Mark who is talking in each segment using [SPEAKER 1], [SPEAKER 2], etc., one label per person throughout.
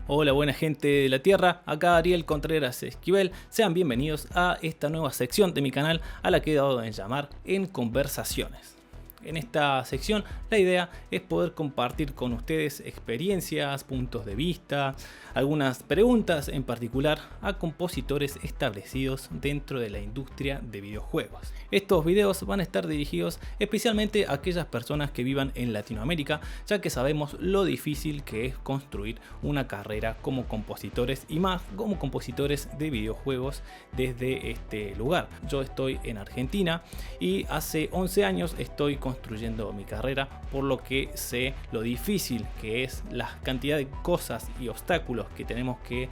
[SPEAKER 1] Hola buena gente de la Tierra, acá Ariel Contreras Esquivel, sean bienvenidos a esta nueva sección de mi canal a la que he dado en llamar En Conversaciones. En esta sección la idea es poder compartir con ustedes experiencias, puntos de vista, algunas preguntas en particular a compositores establecidos dentro de la industria de videojuegos. Estos videos van a estar dirigidos especialmente a aquellas personas que vivan en Latinoamérica, ya que sabemos lo difícil que es construir una carrera como compositores y más como compositores de videojuegos desde este lugar. Yo estoy en Argentina y hace 11 años estoy construyendo mi carrera, por lo que sé lo difícil que es la cantidad de cosas y obstáculos que tenemos que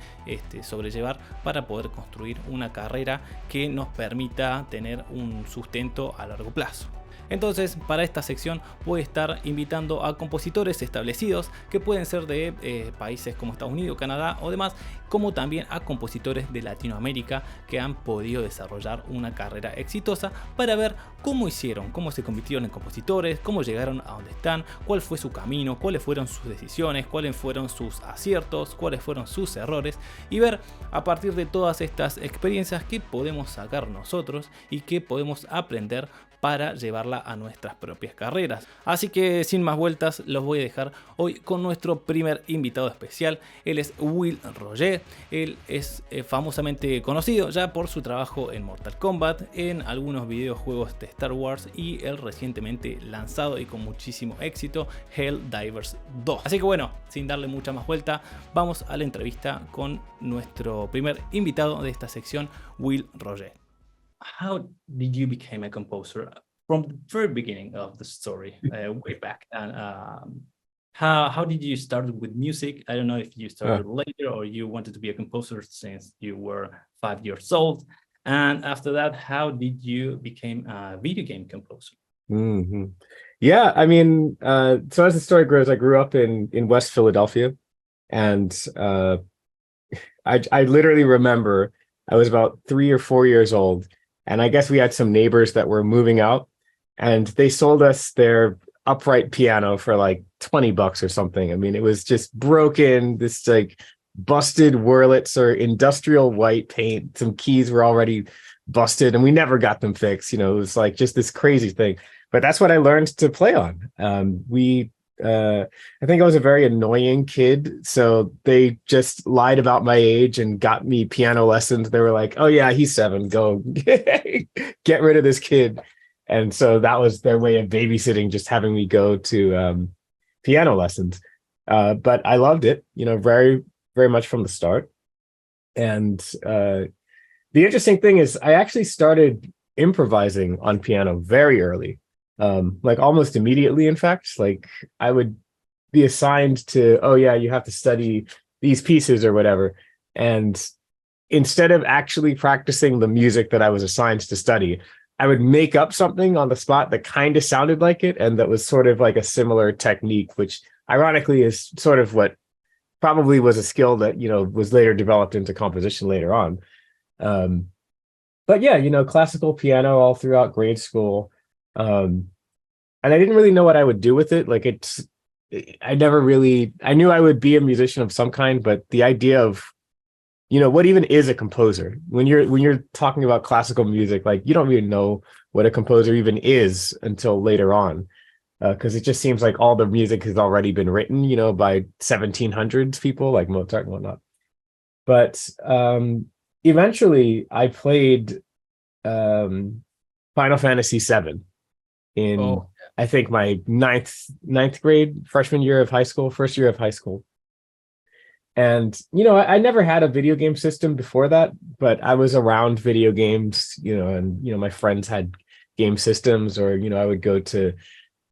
[SPEAKER 1] sobrellevar para poder construir una carrera que nos permita tener un sustento a largo plazo. Entonces, para esta sección voy a estar invitando a compositores establecidos que pueden ser de países como Estados Unidos, Canadá o demás, como también a compositores de Latinoamérica que han podido desarrollar una carrera exitosa para ver cómo hicieron, cómo se convirtieron en compositores, cómo llegaron a donde están, cuál fue su camino, cuáles fueron sus decisiones, cuáles fueron sus aciertos, cuáles fueron sus errores y ver a partir de todas estas experiencias qué podemos sacar nosotros y qué podemos aprender para llevarla a nuestras propias carreras. Así que sin más vueltas los voy a dejar hoy con nuestro primer invitado especial. Él es Will Roger. Él es famosamente conocido ya por su trabajo en Mortal Kombat, en algunos videojuegos de Star Wars y el recientemente lanzado y con muchísimo éxito Helldivers 2. Así que bueno, sin darle mucha más vuelta, vamos a la entrevista con nuestro primer invitado de esta sección, Will Roger. How did you become a composer from the very beginning of the story, way back? And how did you start with music? I don't know if you started later or you wanted to be a composer since you were 5 years old. And after that, how did you become a video game composer?
[SPEAKER 2] Mm-hmm. Yeah, I mean, so as the story grows, I grew up in West Philadelphia, and I literally remember I was about 3 or 4 years old, and I guess we had some neighbors that were moving out, and they sold us their upright piano for like $20 or something. I mean, it was just broken, this like busted Wurlitz or industrial white paint. Some keys were already busted, and we never got them fixed. It was like just this crazy thing. But that's what I learned to play on. I think I was a very annoying kid, so they just lied about my age and got me piano lessons. They were like, "Oh yeah, he's 7. Go get rid of this kid." And so that was their way of babysitting, just having me go to piano lessons. But I loved it, very, very much from the start. And the interesting thing is, I actually started improvising on piano very early, like almost immediately. In fact, like I would be assigned to, oh yeah, you have to study these pieces or whatever. And instead of actually practicing the music that I was assigned to study, I would make up something on the spot that kind of sounded like it and that was sort of like a similar technique, which ironically is sort of what probably was a skill that, was later developed into composition later on. But yeah, classical piano all throughout grade school. And I didn't really know what I would do with it. Like I knew I would be a musician of some kind, but the idea of, what even is a composer? When you're talking about classical music, like you don't even know what a composer even is until later on. Because it just seems like all the music has already been written, by 1700s people like Mozart and whatnot. But eventually I played Final Fantasy VII in, I think, my ninth grade, freshman year of high school, first year of high school. And, I never had a video game system before that, but I was around video games, and, my friends had game systems, or, I would go to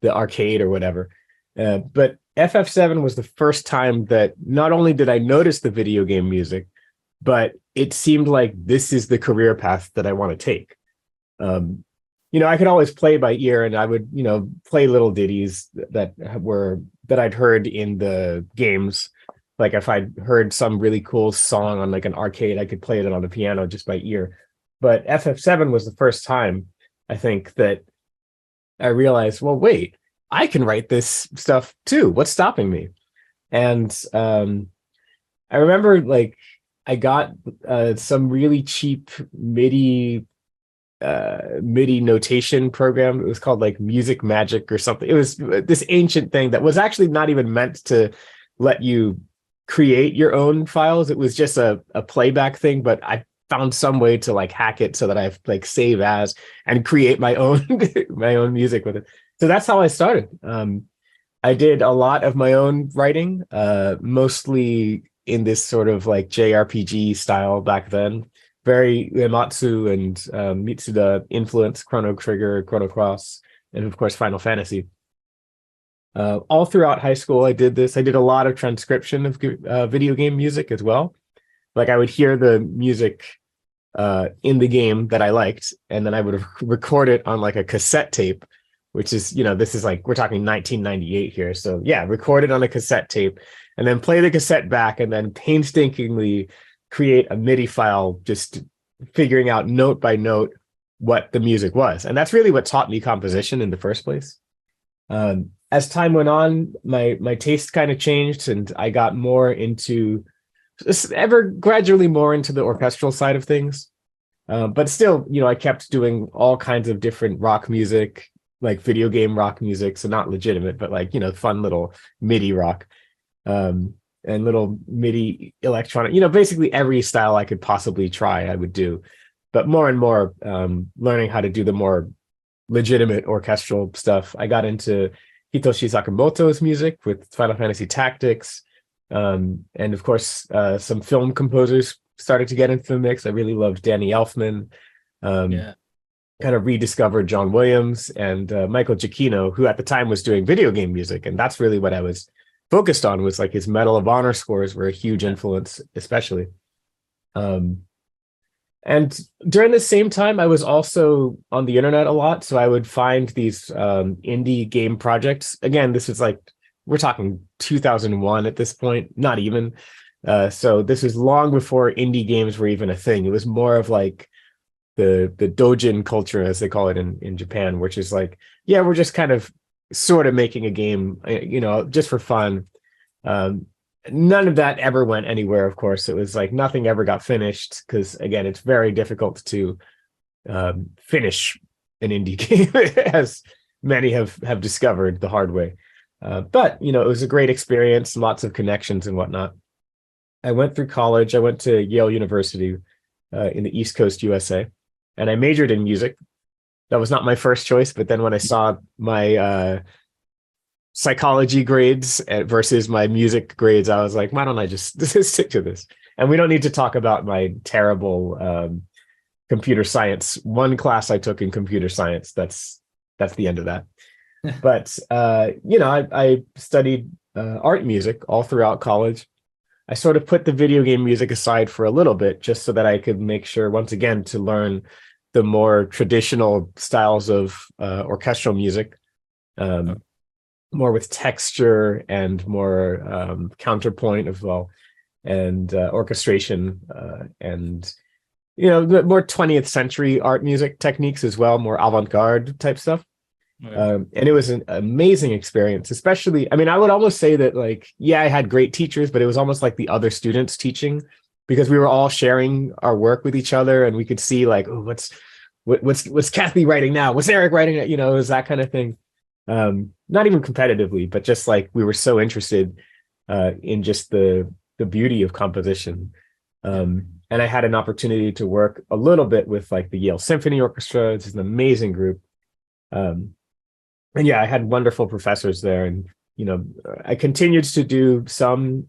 [SPEAKER 2] the arcade or whatever. But FF7 was the first time that not only did I notice the video game music, but it seemed like this is the career path that I want to take. I could always play by ear, and I would, play little ditties that I'd heard in the games. Like if I'd heard some really cool song on like an arcade, I could play it on the piano just by ear. But FF7 was the first time, I think, that I realized, well, wait, I can write this stuff too. What's stopping me? And I remember like I got some really cheap MIDI notation program. It was called like Music Magic or something. It was this ancient thing that was actually not even meant to let you create your own files. It was just a playback thing, but I found some way to like hack it so that I like save as and create my own my own music with it. So that's how I started. I did a lot of my own writing, mostly in this sort of like JRPG style back then. Very Uematsu and Mitsuda influence, Chrono Trigger, Chrono Cross, and of course Final Fantasy. All throughout high school, I did this. I did a lot of transcription of video game music as well. Like I would hear the music in the game that I liked, and then I would record it on like a cassette tape, which is, this is like, we're talking 1998 here. So yeah, record it on a cassette tape and then play the cassette back and then painstakingly create a MIDI file, just figuring out note by note what the music was. And that's really what taught me composition in the first place. As time went on, my taste kind of changed and I got more into gradually more into the orchestral side of things. But still, I kept doing all kinds of different rock music, like video game rock music. So not legitimate, but like, fun little MIDI rock. And little MIDI electronic, basically every style I could possibly try, I would do. But more and more learning how to do the more legitimate orchestral stuff. I got into Hitoshi Sakamoto's music with Final Fantasy Tactics. And of course, some film composers started to get into the mix. I really loved Danny Elfman. Kind of rediscovered John Williams and Michael Giacchino, who at the time was doing video game music. And that's really what I was focused on, was like his Medal of Honor scores were a huge influence, especially. And during the same time, I was also on the internet a lot. So I would find these indie game projects. Again, this is like, we're talking 2001 at this point, not even. So this is long before indie games were even a thing. It was more of like the doujin culture, as they call it in Japan, which is like, yeah, we're just kind of sort of making a game, just for fun. None of that ever went anywhere, of course. It was like nothing ever got finished because, again, it's very difficult to finish an indie game, as many have discovered the hard way. But, it was a great experience, lots of connections and whatnot. I went through college. I went to Yale University in the East Coast, USA, and I majored in music. That was not my first choice, but then when I saw my psychology grades versus my music grades, I was like, why don't I just stick to this? And we don't need to talk about my terrible computer science. One class I took in computer science, that's the end of that. But, I studied art music all throughout college. I sort of put the video game music aside for a little bit, just so that I could make sure, once again, to learn the more traditional styles of orchestral music, more with texture and more counterpoint as well, and orchestration, and the more 20th century art music techniques as well, more avant-garde type stuff. And it was an amazing experience, especially, I would almost say that, like, yeah, I had great teachers, but it was almost like the other students teaching, because we were all sharing our work with each other, and we could see like, oh, what's Kathy writing now? What's Eric writing? It was that kind of thing. Not even competitively, but just like we were so interested in just the beauty of composition. And I had an opportunity to work a little bit with like the Yale Symphony Orchestra. It's an amazing group. And yeah, I had wonderful professors there, and I continued to do some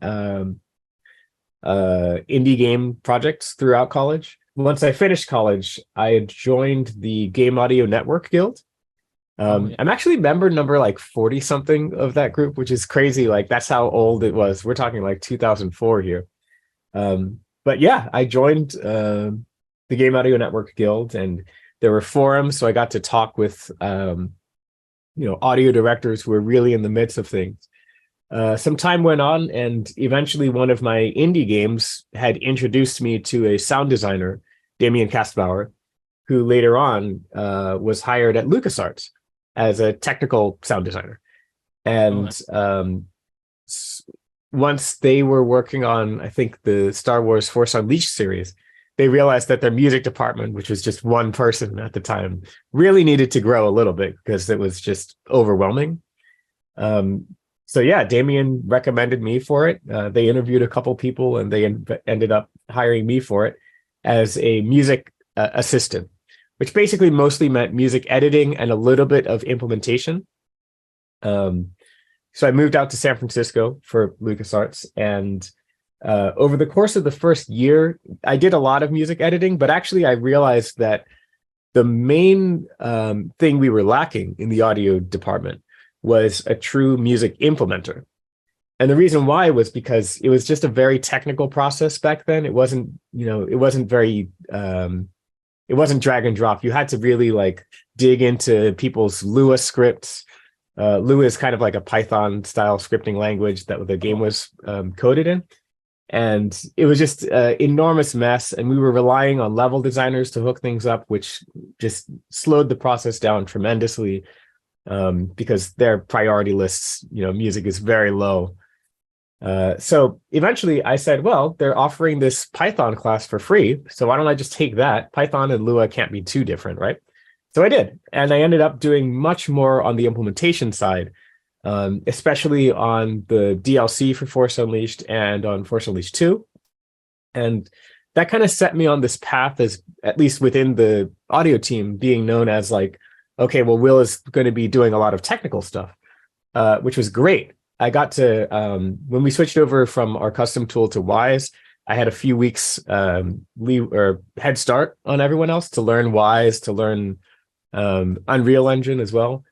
[SPEAKER 2] indie game projects throughout college. Once I finished college, I had joined the Game Audio Network Guild. I'm actually member number like 40 something of that group, which is crazy. Like, that's how old it was. We're talking like 2004 here. But yeah, I joined the Game Audio Network Guild, and there were forums, so I got to talk with audio directors who were really in the midst of things. Some time went on, and eventually one of my indie games had introduced me to a sound designer, Damien Kastbauer, who later on was hired at LucasArts as a technical sound designer. And once they were working on, I think, the Star Wars Force Unleashed series, they realized that their music department, which was just one person at the time, really needed to grow a little bit because it was just overwhelming. Um, so yeah, Damien recommended me for it. They interviewed a couple people, and they ended up hiring me for it as a music assistant, which basically mostly meant music editing and a little bit of implementation. So I moved out to San Francisco for LucasArts, and over the course of the first year, I did a lot of music editing, but actually I realized that the main thing we were lacking in the audio department was a true music implementer. And the reason why was because it was just a very technical process back then. It wasn't, it wasn't very, it wasn't drag and drop. You had to really like dig into people's Lua scripts. Lua is kind of like a Python style scripting language that the game was coded in. And it was just an enormous mess. And we were relying on level designers to hook things up, which just slowed the process down tremendously because their priority lists, music is very low. So eventually I said, well, they're offering this Python class for free. So why don't I just take that? Python and Lua can't be too different, right? So I did. And I ended up doing much more on the implementation side, especially on the DLC for Force Unleashed and on Force Unleashed 2. And that kind of set me on this path, as at least within the audio team, being known as like, okay, well, Will is going to be doing a lot of technical stuff, which was great. I got to, when we switched over from our custom tool to Wise, I had a few weeks head start on everyone else to learn Wise, to learn Unreal Engine as well.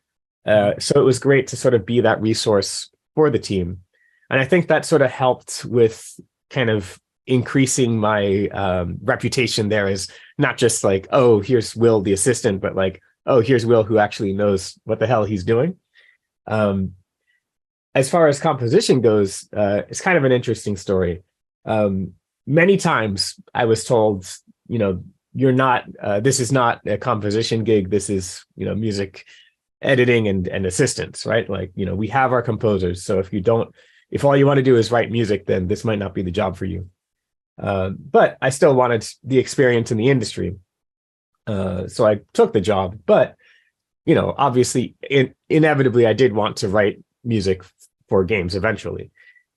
[SPEAKER 2] So it was great to sort of be that resource for the team. And I think that sort of helped with kind of increasing my reputation there as not just like, oh, here's Will, the assistant, but like, oh, here's Will who actually knows what the hell he's doing. As far as composition goes, it's kind of an interesting story. Many times I was told, you're not, this is not a composition gig. This is, music editing and assistance, right? Like, we have our composers. So if all you want to do is write music, then this might not be the job for you. But I still wanted the experience in the industry. So I took the job, but, obviously, inevitably, I did want to write music for games eventually.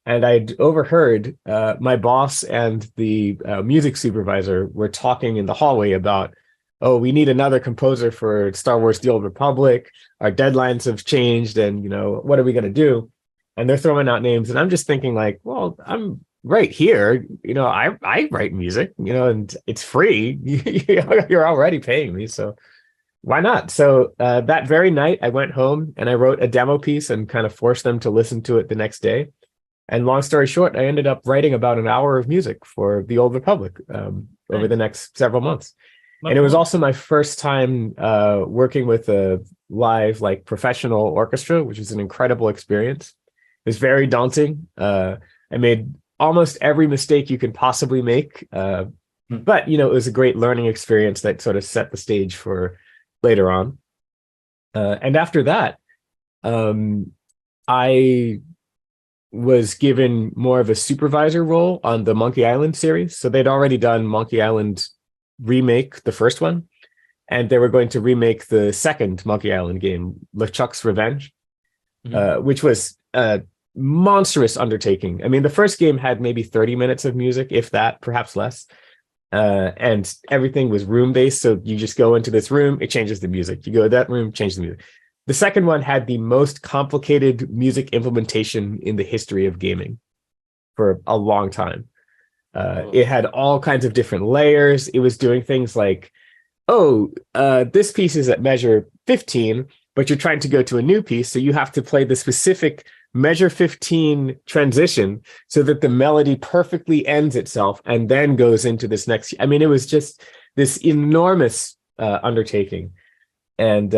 [SPEAKER 2] And I'd overheard my boss and the music supervisor were talking in the hallway about, oh, we need another composer for Star Wars: The Old Republic. Our deadlines have changed, and, what are we going to do? And they're throwing out names. And I'm just thinking like, well, I'm right here. I write music, and it's free. You're already paying me. So why not? So that very night I went home and I wrote a demo piece and kind of forced them to listen to it the next day. And long story short, I ended up writing about an hour of music for the Old Republic over the next several months. And it was also my first time working with a live, like, professional orchestra, which is an incredible experience. It was very daunting. I made almost every mistake you could possibly make. But, it was a great learning experience that sort of set the stage for later on. And after that, I was given more of a supervisor role on the Monkey Island series. So they'd already done Monkey Island remake, the first one, and they were going to remake the second Monkey Island game, LeChuck's Revenge, which was a monstrous undertaking. I mean, the first game had maybe 30 minutes of music, if that, perhaps less. And everything was room-based, so you just go into this room, it changes the music. You go to that room, change the music. The second one had the most complicated music implementation in the history of gaming for a long time. It had all kinds of different layers. It was doing things like, this piece is at measure 15, but you're trying to go to a new piece, so you have to play the specific measure 15 transition so that the melody perfectly ends itself and then goes into this next. I mean, it was just this enormous undertaking. And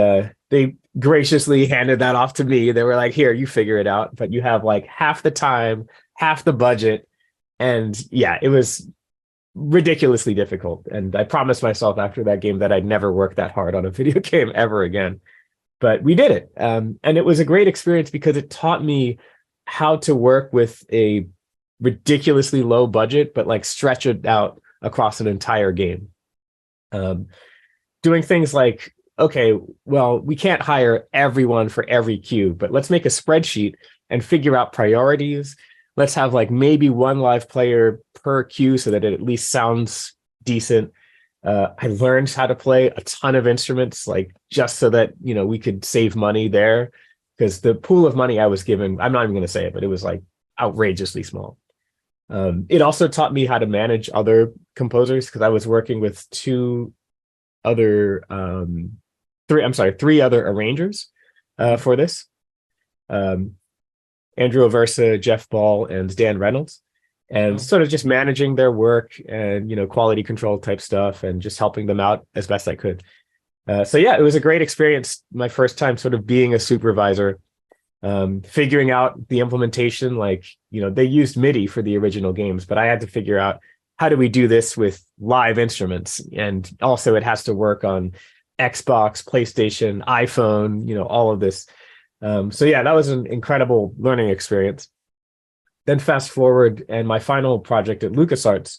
[SPEAKER 2] they graciously handed that off to me. They were like, here, you figure it out, but you have like half the time, half the budget. And yeah, it was ridiculously difficult. And I promised myself after that game that I'd never work that hard on a video game ever again. But we did it. And it was a great experience because it taught me how to work with a ridiculously low budget, but like stretch it out across an entire game. Um, Doing things like, okay, well, we can't hire everyone for every queue, but let's make a spreadsheet and figure out priorities. Let's have like maybe one live player per queue so that it at least sounds decent. I learned how to play a ton of instruments, like just so that, you know, we could save money there, because the pool of money I was given, I'm not even going to say it, but it was like outrageously small. It also taught me how to manage other composers, because I was working with other three other arrangers for this. Andrew Aversa, Jeff Ball, and Dan Reynolds, and sort of just managing their work and, you know, quality control type stuff, and just helping them out as best I could. So yeah, it was a great experience. My first time sort of being a supervisor, figuring out the implementation. Like, you know, they used MIDI for the original games, but I had to figure out, how do we do this with live instruments? And also it has to work on Xbox, PlayStation, iPhone, you know, all of this. So yeah, that was an incredible learning experience. Then fast forward, and my final project at LucasArts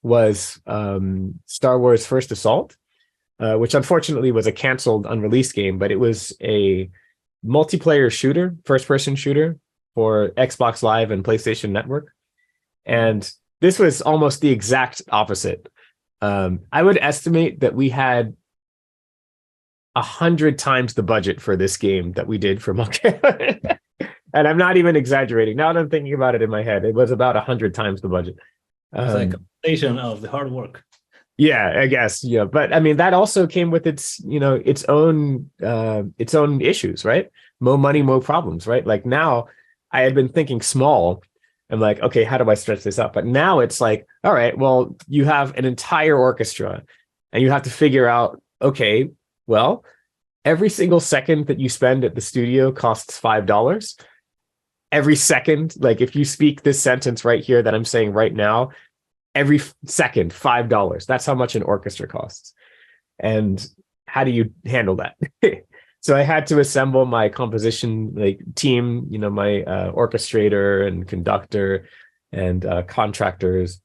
[SPEAKER 2] was Star Wars First Assault, which unfortunately was a canceled, unreleased game, but it was a multiplayer shooter, first-person shooter for Xbox Live and PlayStation Network. And this was almost the exact opposite. I would estimate that we had 100 times the budget for this game that we did for Monkey. And I'm not even exaggerating. Now that I'm thinking about it in my head, it was about 100 times the budget.
[SPEAKER 3] It's like a combination of the hard work.
[SPEAKER 2] Yeah, I guess. Yeah, but I mean, that also came with its, you know, its own issues, right? More money, more problems, right? Like now, I had been thinking small. I'm like, okay, how do I stretch this up? But now it's like, all right, well, you have an entire orchestra, and you have to figure out, okay, well, every single second that you spend at the studio costs $5. Every second, like if you speak this sentence right here that I'm saying right now, every second, $5. That's how much an orchestra costs. And how do you handle that? So I had to assemble my composition like team, you know, my orchestrator and conductor and contractors,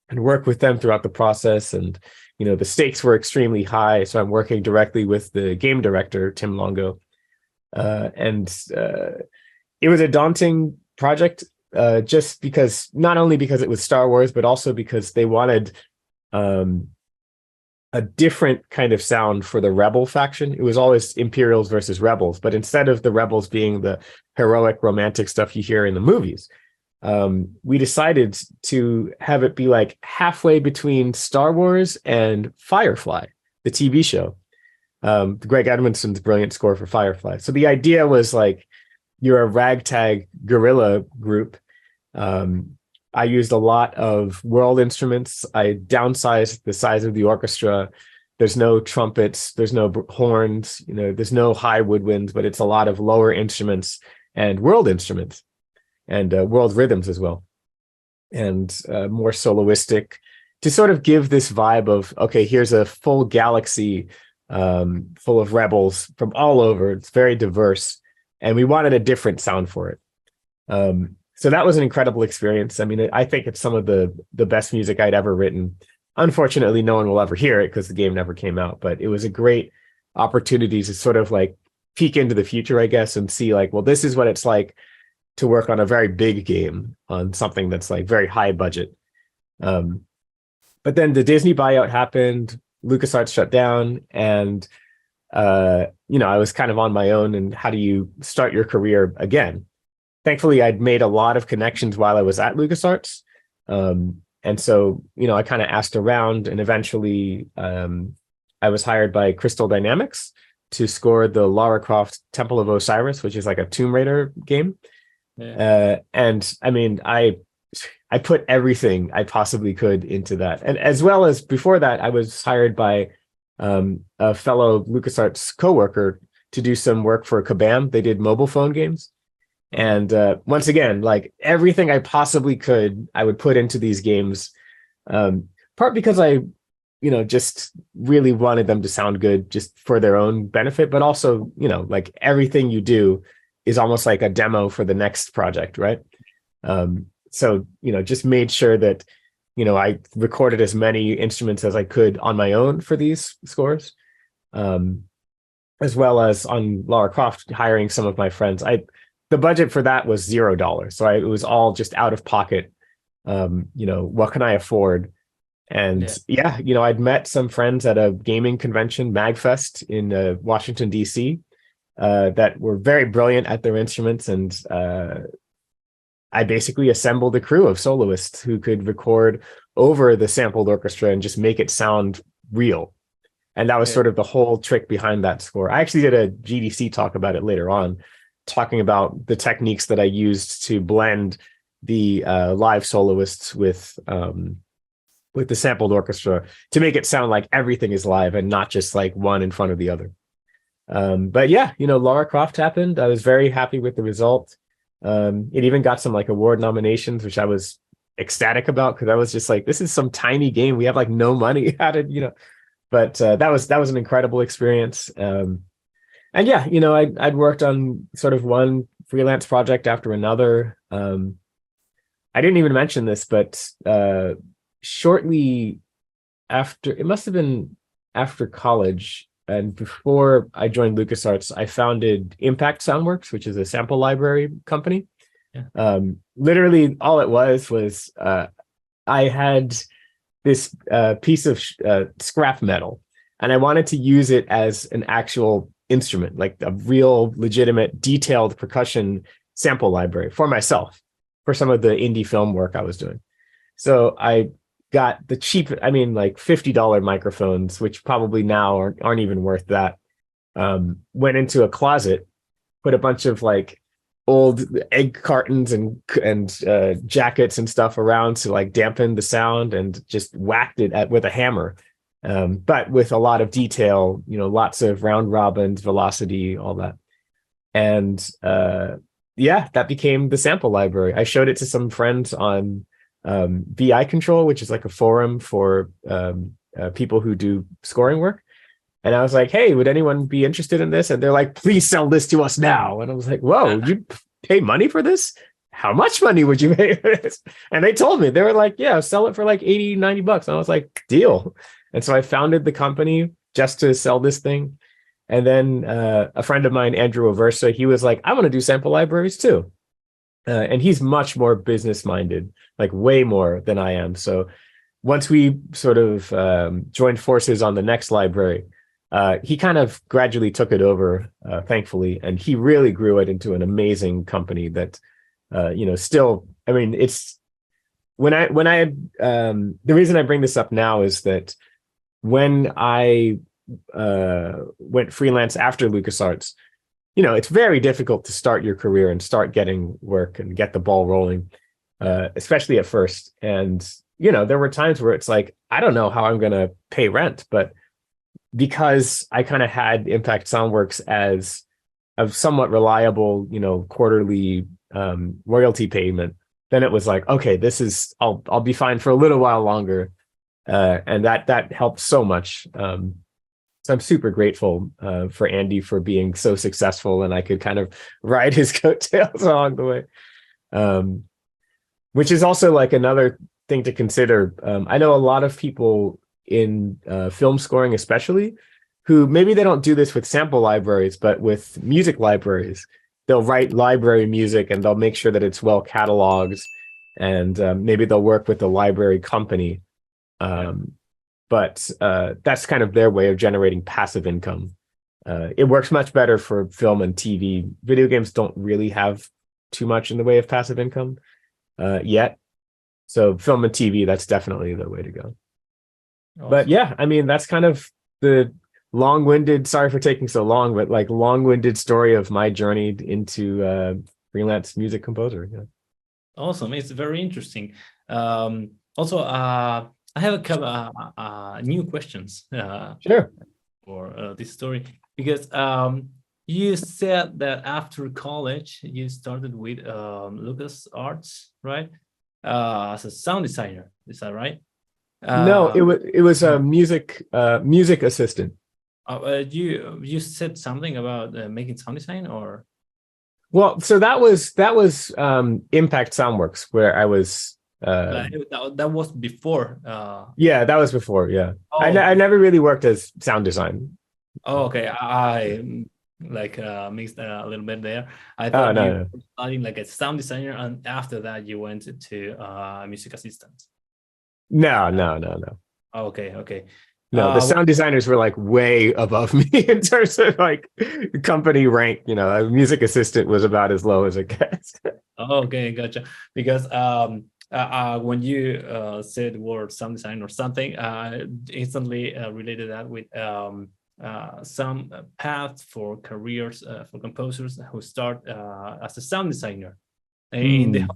[SPEAKER 2] and work with them throughout the process. And, you know, the stakes were extremely high. So I'm working directly with the game director, Tim Longo. It was a daunting project, just because, not only because it was Star Wars, but also because they wanted a different kind of sound for the Rebel faction. It was always Imperials versus Rebels, but instead of the Rebels being the heroic romantic stuff you hear in the movies, we decided to have it be like halfway between Star Wars and Firefly, the TV show. Greg Edmondson's brilliant score for Firefly. So the idea was like, you're a ragtag guerrilla group. I used a lot of world instruments. I downsized the size of the orchestra. There's no trumpets, there's no horns, you know, there's no high woodwinds, but it's a lot of lower instruments and world instruments, and world rhythms as well, and more soloistic, to sort of give this vibe of, okay, here's a full galaxy full of rebels from all over. It's very diverse, and we wanted a different sound for it. So that was an incredible experience. I mean, I think it's some of the best music I'd ever written. Unfortunately, no one will ever hear it because the game never came out, but it was a great opportunity to sort of like peek into the future, I guess, and see like, well, this is what it's like to work on a very big game, on something that's like very high budget. But then the Disney buyout happened, LucasArts shut down, and you know, I was kind of on my own. And how do you start your career again? Thankfully, I'd made a lot of connections while I was at LucasArts. And so, you know, I kind of asked around, and eventually I was hired by Crystal Dynamics to score the Lara Croft Temple of Osiris, which is like a Tomb Raider game. Yeah. And I mean, I put everything I possibly could into that. And as well as before that, I was hired by a fellow LucasArts coworker to do some work for Kabam. They did mobile phone games. And once again, like everything I possibly could, I would put into these games, part because I, you know, just really wanted them to sound good just for their own benefit, but also, you know, like everything you do is almost like a demo for the next project, right? So, just made sure that, I recorded as many instruments as I could on my own for these scores, as well as on Lara Croft, hiring some of my friends. The budget for that was $0. So it was all just out of pocket. What can I afford? And I'd met some friends at a gaming convention, MagFest in Washington, D.C., that were very brilliant at their instruments. And I basically assembled a crew of soloists who could record over the sampled orchestra and just make it sound real. And that was sort of the whole trick behind that score. I actually did a GDC talk about it later on, talking about the techniques that I used to blend the live soloists with the sampled orchestra to make it sound like everything is live and not just like one in front of the other. But Lara Croft happened. I was very happy with the result. It even got some like award nominations, which I was ecstatic about, because I was just like, this is some tiny game. We have like no money added, but that was an incredible experience. I'd worked on sort of one freelance project after another. I didn't even mention this, but shortly after, it must have been after college and before I joined LucasArts, I founded Impact Soundworks, which is a sample library company. Literally all it was I had this piece of scrap metal, and I wanted to use it as an actual instrument, like a real legitimate detailed percussion sample library for myself, for some of the indie film work I was doing. So I got the cheap, like $50 microphones, which probably now aren't even worth that. Went into a closet, put a bunch of like old egg cartons and jackets and stuff around to like dampen the sound, and just whacked it with a hammer. But with a lot of detail, lots of round robins, velocity, all that. And that became the sample library. I showed it to some friends on VI Control, which is like a forum for people who do scoring work. And I was like, hey, would anyone be interested in this? And they're like, please sell this to us now. And I was like, whoa, you pay money for this? How much money would you pay for this? And they told me, they were like, yeah, sell it for like $80, $90. And I was like, deal. And so I founded the company just to sell this thing. And then a friend of mine, Andrew Aversa, he was like, I want to do sample libraries too. And he's much more business minded, like way more than I am. So once we sort of joined forces on the next library, he kind of gradually took it over, thankfully, and he really grew it into an amazing company that, still, it's when I had, the reason I bring this up now is that when I went freelance after LucasArts, it's very difficult to start your career and start getting work and get the ball rolling, especially at first. And, there were times where it's like, I don't know how I'm going to pay rent, but because I kind of had Impact Soundworks as a somewhat reliable, quarterly royalty payment, then it was like, okay, I'll be fine for a little while longer. And that helped so much. So I'm super grateful for Andy for being so successful, and I could kind of ride his coattails along the way. Which is also like another thing to consider. I know a lot of people in film scoring especially, who maybe they don't do this with sample libraries, but with music libraries, they'll write library music and they'll make sure that it's well cataloged, and maybe they'll work with the library company. But that's kind of their way of generating passive income. It works much better for film and TV. Video games don't really have too much in the way of passive income yet. So film and TV, that's definitely the way to go. Awesome. But yeah, that's kind of the long-winded, sorry for taking so long, but like long-winded story of my journey into freelance music composer. Yeah.
[SPEAKER 3] Awesome. It's very interesting. Also, I have a couple new questions
[SPEAKER 2] sure.
[SPEAKER 3] for this story, because you said that after college you started with LucasArts, right? As a sound designer, is that right?
[SPEAKER 2] No, it was a music assistant.
[SPEAKER 3] You said something about making sound design, or
[SPEAKER 2] Well, so that was Impact Soundworks where I was.
[SPEAKER 3] That was before.
[SPEAKER 2] Yeah, that was before. Yeah,
[SPEAKER 3] Oh,
[SPEAKER 2] I never really worked as sound design.
[SPEAKER 3] oh, okay. I like mixed a little bit there. I
[SPEAKER 2] Oh
[SPEAKER 3] thought you
[SPEAKER 2] no,
[SPEAKER 3] were studying like a sound designer, and after that you went to music assistant.
[SPEAKER 2] no, no, no, no.
[SPEAKER 3] Oh, okay, okay.
[SPEAKER 2] No, the
[SPEAKER 3] Well,
[SPEAKER 2] sound designers were like way above me in terms of like company rank. You know, a music assistant was about as low as it gets.
[SPEAKER 3] oh, okay, gotcha. Because when you said the word sound design or something, instantly related that with some paths for careers for composers who start as a sound designer in the
[SPEAKER 2] Hmm.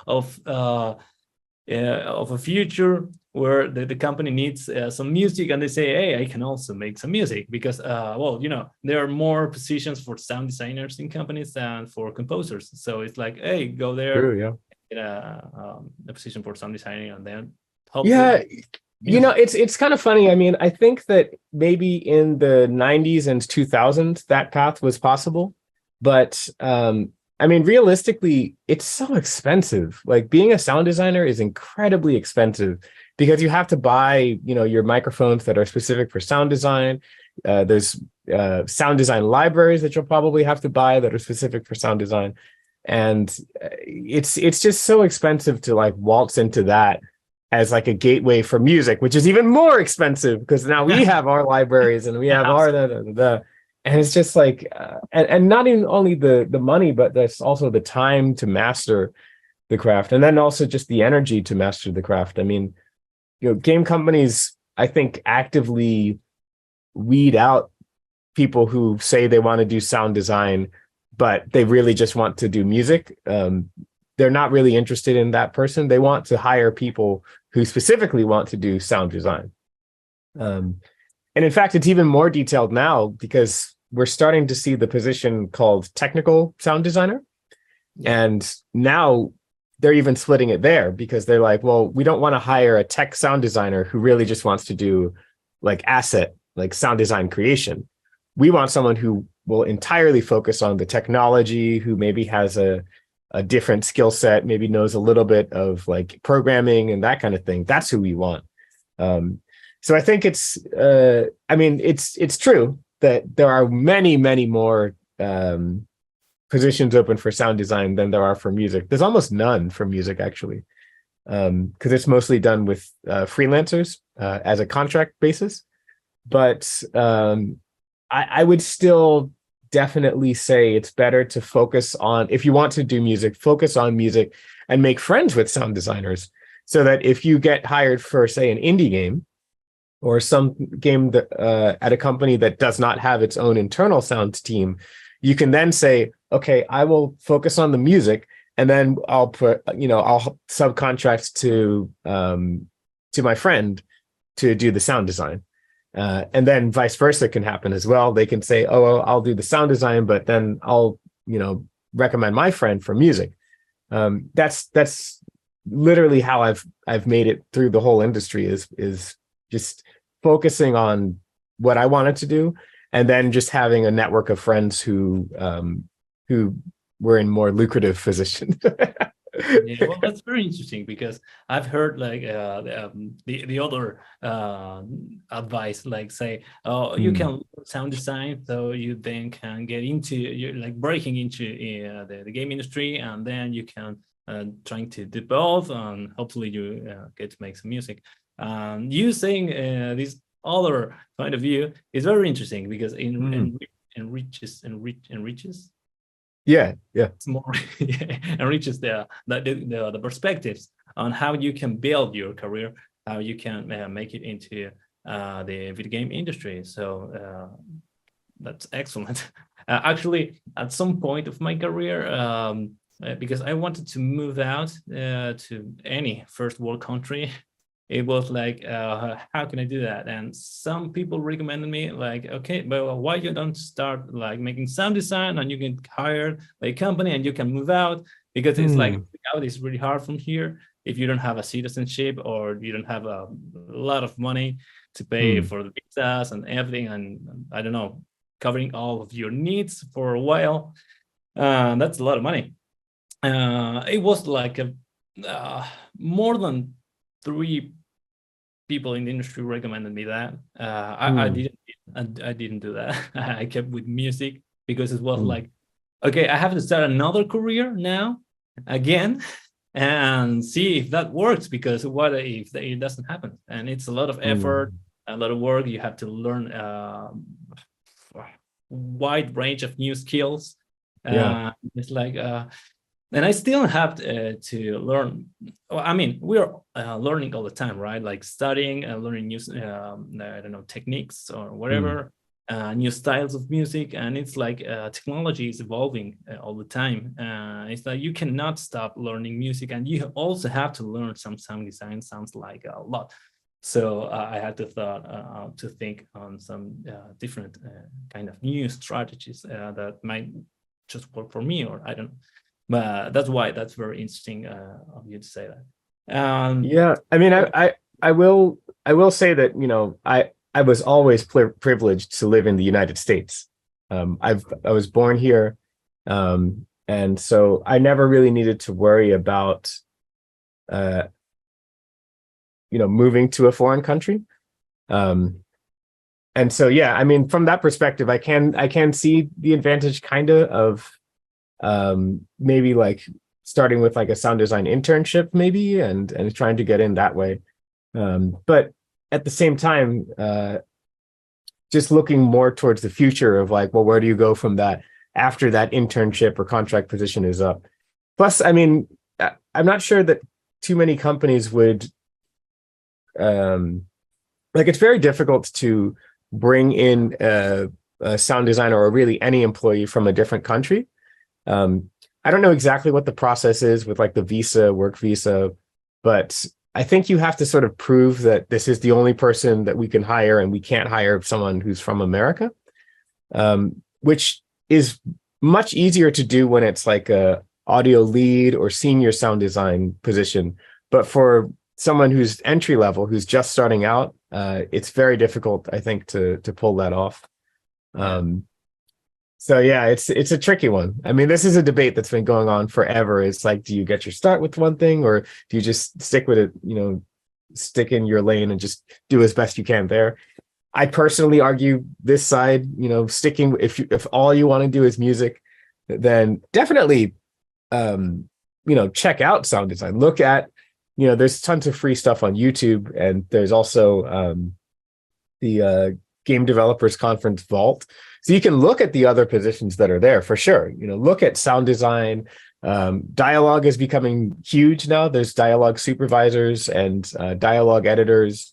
[SPEAKER 3] hopes of a future where the company needs some music, and they say, hey, I can also make some music, because well, you know, there are more positions for sound designers in companies than for composers. So it's like, hey, go there,
[SPEAKER 2] True. Yeah.
[SPEAKER 3] get a position for sound designing, and then hopefully
[SPEAKER 2] Yeah. You know,
[SPEAKER 3] music.
[SPEAKER 2] it's kind of funny. I mean, I think that maybe in the 90s and 2000s that path was possible, but I mean, realistically, it's so expensive. Like being a sound designer is incredibly expensive because you have to buy, you know, your microphones that are specific for sound design. There's sound design libraries that you'll probably have to buy that are specific for sound design, and it's just so expensive to like waltz into that as like a gateway for music, which is even more expensive because now we have our libraries and we have our and it's just like and not even only the money, but there's also the time to master the craft, and then also just the energy to master the craft. I mean, you know, game companies, I think, actively weed out people who say they want to do sound design, but they really just want to do music. They're not really interested in that person. They want to hire people who specifically want to do sound design. And in fact, it's even more detailed now because we're starting to see the position called technical sound designer.
[SPEAKER 3] Yeah.
[SPEAKER 2] And now they're even splitting it there because they're like, well, we don't want to hire a tech sound designer who really just wants to do like asset, like sound design creation. We want someone who will entirely focus on the technology, who maybe has a different skill set, maybe knows a little bit of like programming and that kind of thing. That's who we want. So I think I mean, it's true that there are many, many more positions open for sound design than there are for music. There's almost none for music, actually, because it's mostly done with freelancers as a contract basis. But I would still definitely say it's better to focus on, if you want to do music, focus on music and make friends with sound designers so that if you get hired for, say, an indie game or some game that, at a company that does not have its own internal sound team, you can then say, okay, I will focus on the music, and then I'll put, you know, I'll subcontract to my friend to do the sound design. And then vice versa can happen as well. They can say, oh, well, I'll do the sound design, but then I'll, you know, recommend my friend for music. That's literally how I've made it through the whole industry is just focusing on what I wanted to do, and then just having a network of friends who were in more lucrative positions.
[SPEAKER 3] Yeah, well, that's very interesting because I've heard like the other advice, like say, oh, you
[SPEAKER 2] Hmm.
[SPEAKER 3] can sound design, so you then can get into you like breaking into the game industry, and then you can trying to do both, and hopefully you get to make some music. You saying this other point of view is very interesting because
[SPEAKER 2] Hmm.
[SPEAKER 3] enriches
[SPEAKER 2] Yeah, yeah.
[SPEAKER 3] it's more enriches the perspectives on how you can build your career, how you can make it into the video game industry. So that's excellent. Actually, at some point of my career, because I wanted to move out to any first world country, it was like, how can I do that? And some people recommended me like, okay, but why you don't start like making sound design, and you can hire a company and you can move out, because it's like
[SPEAKER 2] Hmm.
[SPEAKER 3] out is really hard from here if you don't have a citizenship or you don't have a lot of money to pay
[SPEAKER 2] Hmm.
[SPEAKER 3] for the visas and everything, and I don't know, covering all of your needs for a while. That's a lot of money. It was like more than 3 people in the industry recommended me that. I didn't do that. I kept with music because it was like, okay, I have to start another career now again and see if that works, because what if it doesn't happen? And it's a lot of effort, a lot of work. You have to learn a wide range of new skills. It's like and I still have to learn. Well, I mean, we're learning all the time, right? Like studying and learning new, I don't know, techniques or whatever, new styles of music. And it's like technology is evolving all the time. It's like you cannot stop learning music, and you also have to learn some sound design. Sounds like a lot. So I had to think on some different kind of new strategies that might just work for me, or I don't know. But that's very interesting of you to say that.
[SPEAKER 2] Yeah, I mean, I will say that, you know, I was always privileged to live in the United States. I was born here, and so I never really needed to worry about you know, moving to a foreign country. And so yeah, I mean, from that perspective, I can see the advantage kind of maybe like starting with like a sound design internship maybe, and trying to get in that way. But at the same time, just looking more towards the future of like, well, where do you go from that after that internship or contract position is up? Plus, I mean, I'm not sure that too many companies would, like, it's very difficult to bring in a sound designer or really any employee from a different country. I don't know exactly what the process is with like the visa, work visa, but I think you have to sort of prove that this is the only person that we can hire, and we can't hire someone who's from America, which is much easier to do when it's like a audio lead or senior sound design position. But for someone who's entry level, who's just starting out, it's very difficult, I think, to pull that off. So yeah, it's a tricky one. I mean, this is a debate that's been going on forever. It's like, do you get your start with one thing, or do you just stick with it, you know, stick in your lane and just do as best you can there? I personally argue this side, you know, sticking, if all you want to do is music, then definitely, you know, check out sound design. Look at, you know, there's tons of free stuff on YouTube, and there's also the Game Developers Conference Vault. So you can look at the other positions that are there for sure. You know, look at sound design. Dialogue is becoming huge now. There's dialogue supervisors and dialogue editors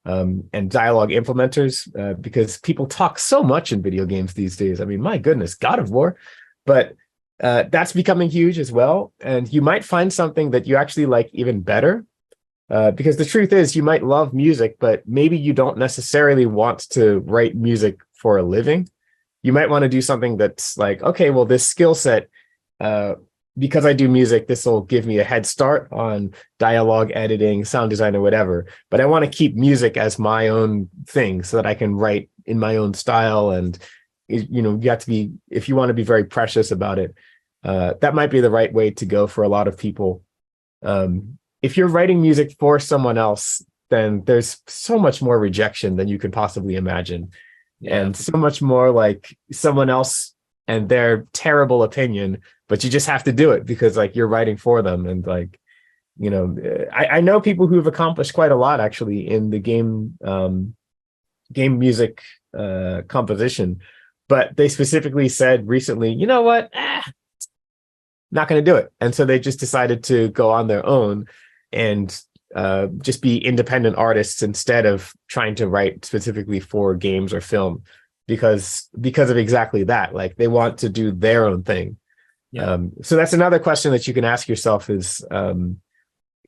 [SPEAKER 2] and dialogue implementers, because people talk so much in video games these days. I mean, my goodness, God of War. But that's becoming huge as well. And you might find something that you actually like even better. Because the truth is, you might love music, but maybe you don't necessarily want to write music for a living. You might want to do something that's like, okay, well, this skill set, because I do music, this will give me a head start on dialogue editing, sound design, or whatever. But I want to keep music as my own thing so that I can write in my own style. And, you know, you have to be, if you want to be very precious about it, that might be the right way to go for a lot of people. If you're writing music for someone else, then there's so much more rejection than you could possibly imagine. And so much more like someone else and their terrible opinion, but you just have to do it because like you're writing for them. And like, you know, I know people who have accomplished quite a lot actually in the game music composition, but they specifically said recently, you know what, not going to do it. And so they just decided to go on their own and just be independent artists instead of trying to write specifically for games or film, because of exactly that. Like they want to do their own thing. So that's another question that you can ask yourself is, and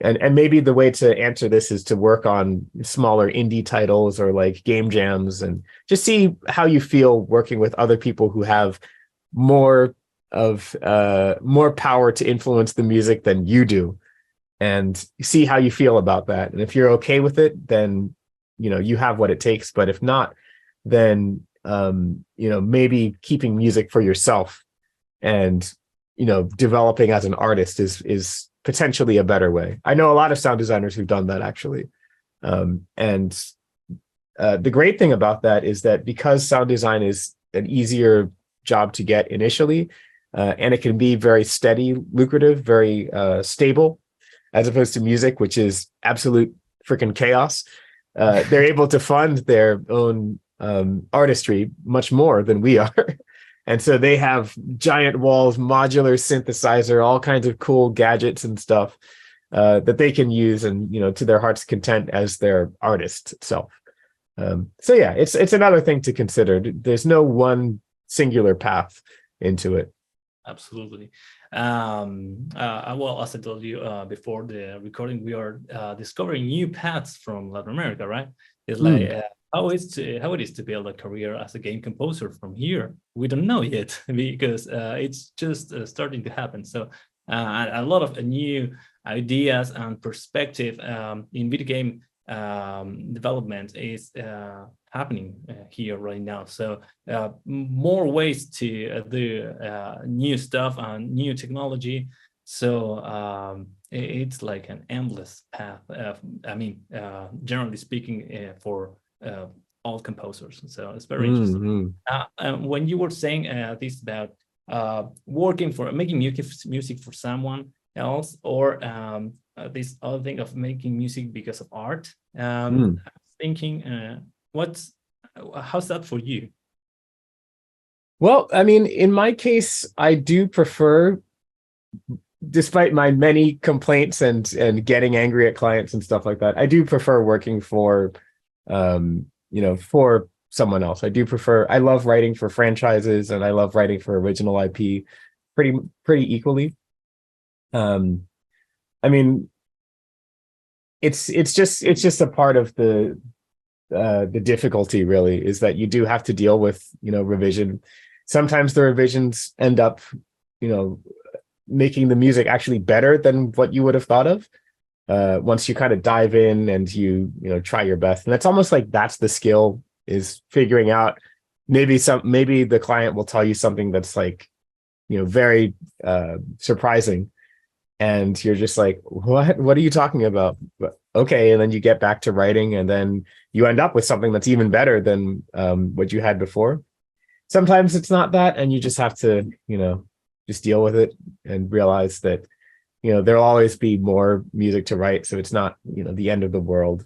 [SPEAKER 2] maybe the way to answer this is to work on smaller indie titles or like game jams, and just see how you feel working with other people who have more power to influence the music than you do, and see how you feel about that. And if you're okay with it, then, you know, you have what it takes. But if not, then, you know, maybe keeping music for yourself and developing as an artist is potentially a better way. I know a lot of sound designers who've done that actually. And the great thing about that is that because sound design is an easier job to get initially, and it can be very steady, lucrative, very stable, as opposed to music, which is absolute freaking chaos. They're able to fund their own artistry much more than we are. And so they have giant walls, modular synthesizer, all kinds of cool gadgets and stuff that they can use and, to their heart's content as their artist itself. So yeah, it's another thing to consider. There's no one singular path into it.
[SPEAKER 3] Absolutely. Well, as I told you before the recording, we are discovering new paths from Latin America, right? It's like how it is to build a career as a game composer from here. We don't know yet because it's just starting to happen. So a lot of new ideas and perspective in video game development is happening here right now. So more ways to do new stuff and new technology. So it's like an endless path. Generally speaking, for all composers. So it's very interesting. When you were saying this about making music for someone else, or this other thing of making music because of art, I was thinking, how's that for you?
[SPEAKER 2] Well, I mean, in my case, I do prefer, despite my many complaints and getting angry at clients and stuff like that, I do prefer working for for someone else. I love writing for franchises, and I love writing for original IP pretty equally. I mean, it's just a part of the difficulty, really, is that you do have to deal with revision. Sometimes the revisions end up making the music actually better than what you would have thought of once you kind of dive in and you try your best. And it's almost like that's the skill, is figuring out maybe the client will tell you something that's like very surprising, and you're just like, what are you talking about? But, okay. And then you get back to writing, and then you end up with something that's even better than what you had before. Sometimes it's not that, and you just have to just deal with it and realize that there'll always be more music to write, so it's not the end of the world.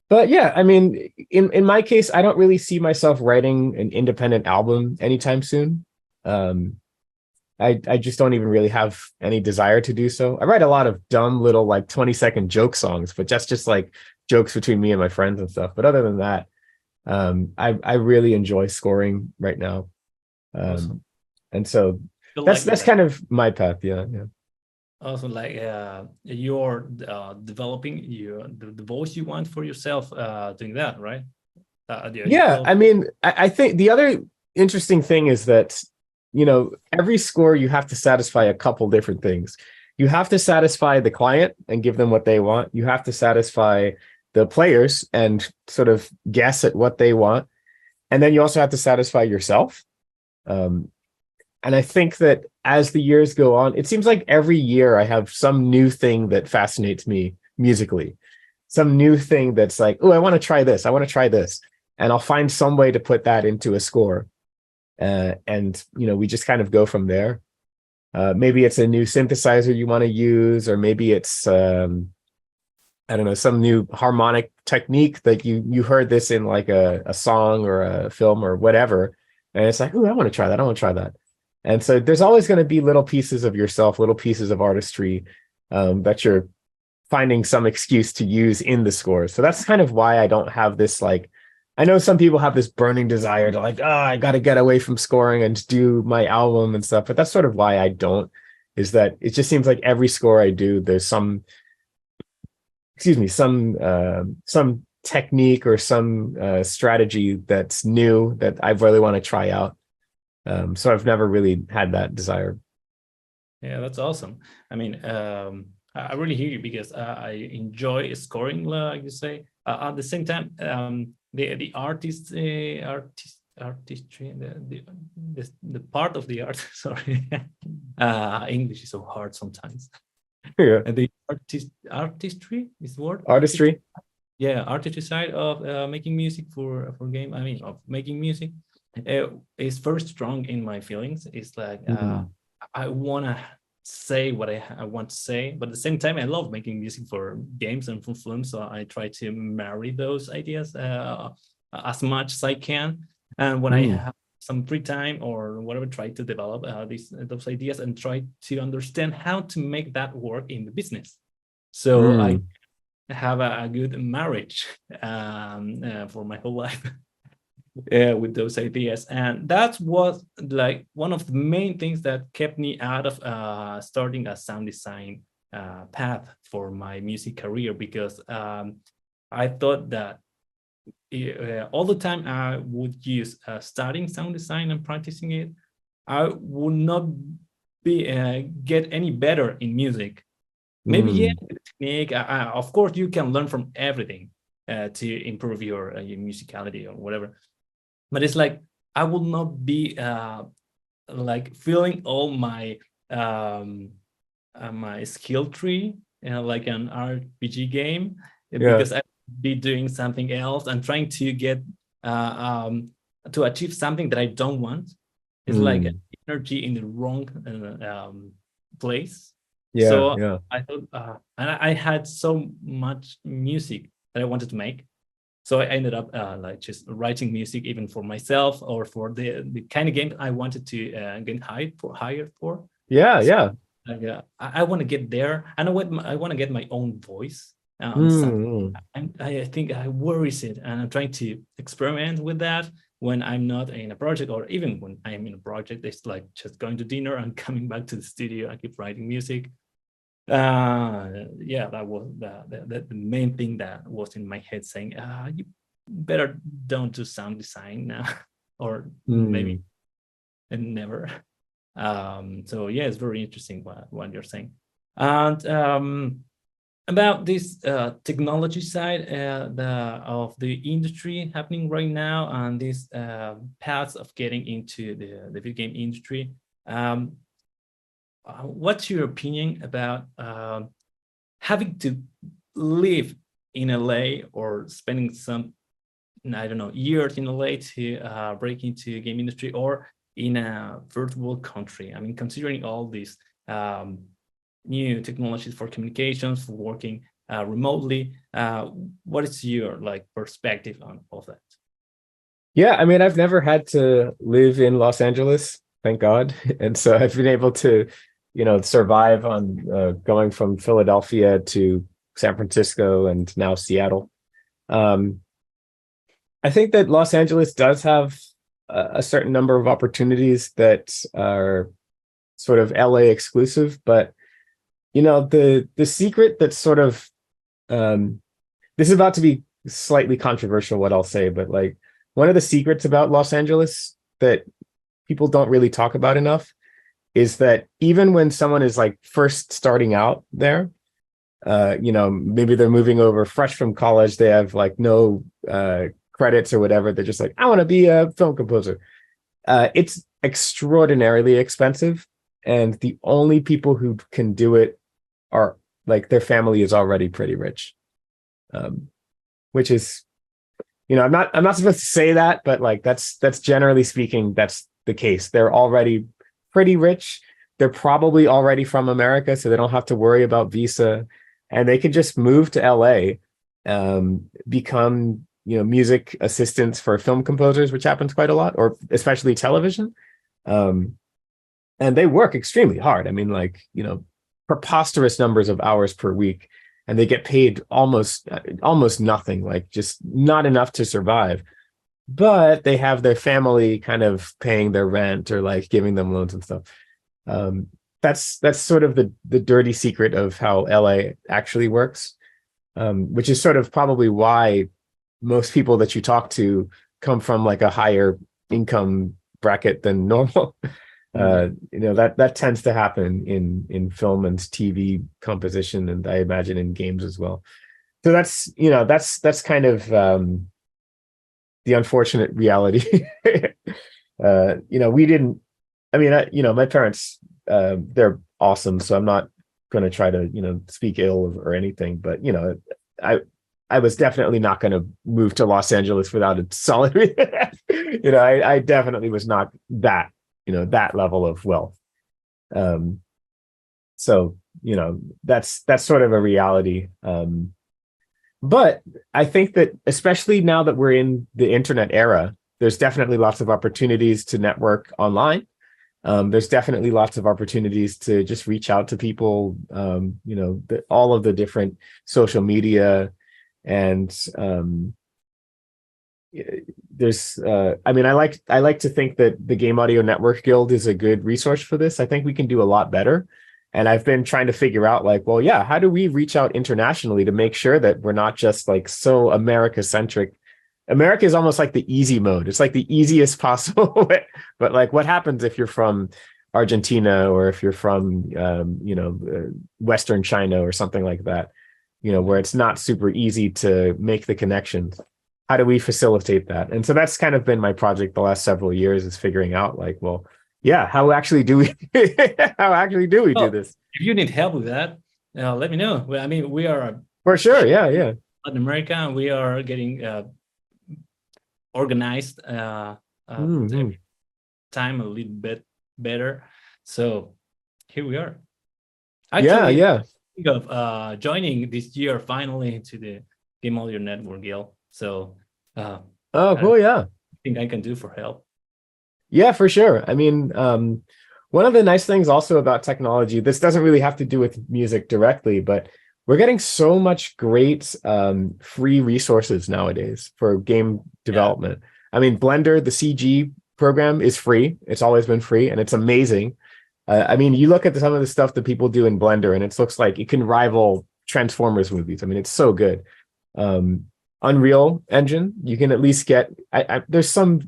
[SPEAKER 2] But yeah, I mean, in my case, I don't really see myself writing an independent album anytime soon. I just don't even really have any desire to do so. I write a lot of dumb little like 20-second joke songs, but that's just like jokes between me and my friends and stuff. But other than that, I really enjoy scoring right now.
[SPEAKER 3] Awesome.
[SPEAKER 2] And so that's kind of my path. Yeah.
[SPEAKER 3] Also, like you're developing the voice you want for yourself, doing that, right?
[SPEAKER 2] I mean, I think the other interesting thing is that every score, you have to satisfy a couple different things. You have to satisfy the client and give them what they want. You have to satisfy the players and sort of guess at what they want. And then you also have to satisfy yourself. And I think that as the years go on, it seems like every year I have some new thing that fascinates me musically, some new thing that's like, oh, I want to try this. I want to try this. And I'll find some way to put that into a score. And we just kind of go from there. Maybe it's a new synthesizer you want to use, or maybe it's I don't know, some new harmonic technique that you heard this in like a song or a film or whatever, and it's like, oh, I want to try that. I want to try that. And so there's always going to be little pieces of yourself, little pieces of artistry that you're finding some excuse to use in the score. So that's kind of why I don't have this, like, I know some people have this burning desire to like, I got to get away from scoring and do my album and stuff. But that's sort of why I don't, is that it just seems like every score I do, there's some technique or some strategy that's new that I really want to try out. So I've never really had that desire.
[SPEAKER 3] Yeah, that's awesome. I mean, I really hear you, because I enjoy scoring, like you say. At the same time, the artistic artistry, the part of the art. Sorry, English is so hard sometimes.
[SPEAKER 2] Yeah.
[SPEAKER 3] The artistry is the word.
[SPEAKER 2] Artistry.
[SPEAKER 3] Yeah, artistry side of making music for game. I mean, of making music is very strong in my feelings. It's like I wanna say what I want to say, but at the same time, I love making music for games and for films. So I try to marry those ideas as much as I can. And when I have some free time or whatever, try to develop those ideas and try to understand how to make that work in the business. So I have a good marriage for my whole life with those ideas, and that was like one of the main things that kept me out of starting a sound design path for my music career, because I thought that all the time I would use studying sound design and practicing it, I would not be get any better in music. Maybe yeah, technique. Of course, you can learn from everything to improve your musicality or whatever. But it's like I will not be like filling all my my skill tree like an RPG game, because I be doing something else and trying to get to achieve something that I don't want. It's like energy in the wrong place. So I thought, and I had so much music that I wanted to make. So I ended up like just writing music even for myself or for the kind of game I wanted to get hired for. I want to get there, and I want to get my own voice. And I think I worries it, and I'm trying to experiment with that when I'm not in a project, or even when I'm in a project. It's like just going to dinner and coming back to the studio. I keep writing music. Yeah, that was the main thing that was in my head, saying you better don't do sound design now or maybe and never. So yeah, it's very interesting what you're saying. And about this technology side of the industry happening right now, and these paths of getting into the video game industry, what's your opinion about having to live in LA or spending some, I don't know, years in LA to break into game industry, or in a third world country? I mean, considering all these new technologies for communications, for working remotely, what is your like perspective on all of that?
[SPEAKER 2] Yeah, I mean, I've never had to live in Los Angeles, thank God. And so I've been able to, survive on going from Philadelphia to San Francisco and now Seattle. I think that Los Angeles does have a certain number of opportunities that are sort of LA exclusive, but the secret that's sort of this is about to be slightly controversial what I'll say, but like one of the secrets about Los Angeles that people don't really talk about enough is that even when someone is like first starting out there, maybe they're moving over fresh from college, they have like no credits or whatever, they're just like, I want to be a film composer. It's extraordinarily expensive, and the only people who can do it are like their family is already pretty rich, which is, I'm not supposed to say that, but like that's generally speaking, that's the case. They're already pretty rich. They're probably already from America, so they don't have to worry about visa, and they can just move to LA, become music assistants for film composers, which happens quite a lot, or especially television. And they work extremely hard. I mean, like, preposterous numbers of hours per week, and they get paid almost nothing, like just not enough to survive. But they have their family kind of paying their rent or like giving them loans and stuff. That's sort of the dirty secret of how LA actually works, which is sort of probably why most people that you talk to come from like a higher income bracket than normal. That tends to happen in film and TV composition, and I imagine in games as well. So that's kind of the unfortunate reality. We didn't. I mean, my parents, they're awesome, so I'm not going to try to speak ill of or anything. But I I was definitely not going to move to Los Angeles without a solid. I definitely was not that that level of wealth. Um, so that's sort of a reality. But I think that especially now that we're in the internet era, there's definitely lots of opportunities to network online. There's definitely lots of opportunities to just reach out to people, all of the different social media. And there's, I like to think that the Game Audio Network Guild is a good resource for this. I think we can do a lot better. And I've been trying to figure out how do we reach out internationally to make sure that we're not just so America centric. America is almost like the easy mode. It's like the easiest possible way. But what happens if you're from Argentina or if you're from, Western China or something like that, where it's not super easy to make the connections? How do we facilitate that? And so that's kind of been my project the last several years, is figuring out how actually do we do this?
[SPEAKER 3] If you need help with that, let me know. Well, I mean, we are
[SPEAKER 2] for sure. Yeah.
[SPEAKER 3] Latin America, and we are getting organized every time a little bit better. So here we are. Actually, think of joining this year finally to the Game Audio Network Guild. So
[SPEAKER 2] cool. Yeah,
[SPEAKER 3] I think I can do for help.
[SPEAKER 2] Yeah, for sure. I mean, one of the nice things also about technology, this doesn't really have to do with music directly, but we're getting so much great free resources nowadays for game development. I mean, Blender, the CG program, is free. It's always been free, and it's amazing. I mean, you look at some of the stuff that people do in Blender, and it looks like it can rival Transformers movies. I mean, it's so good. Unreal Engine, you can at least get, there's some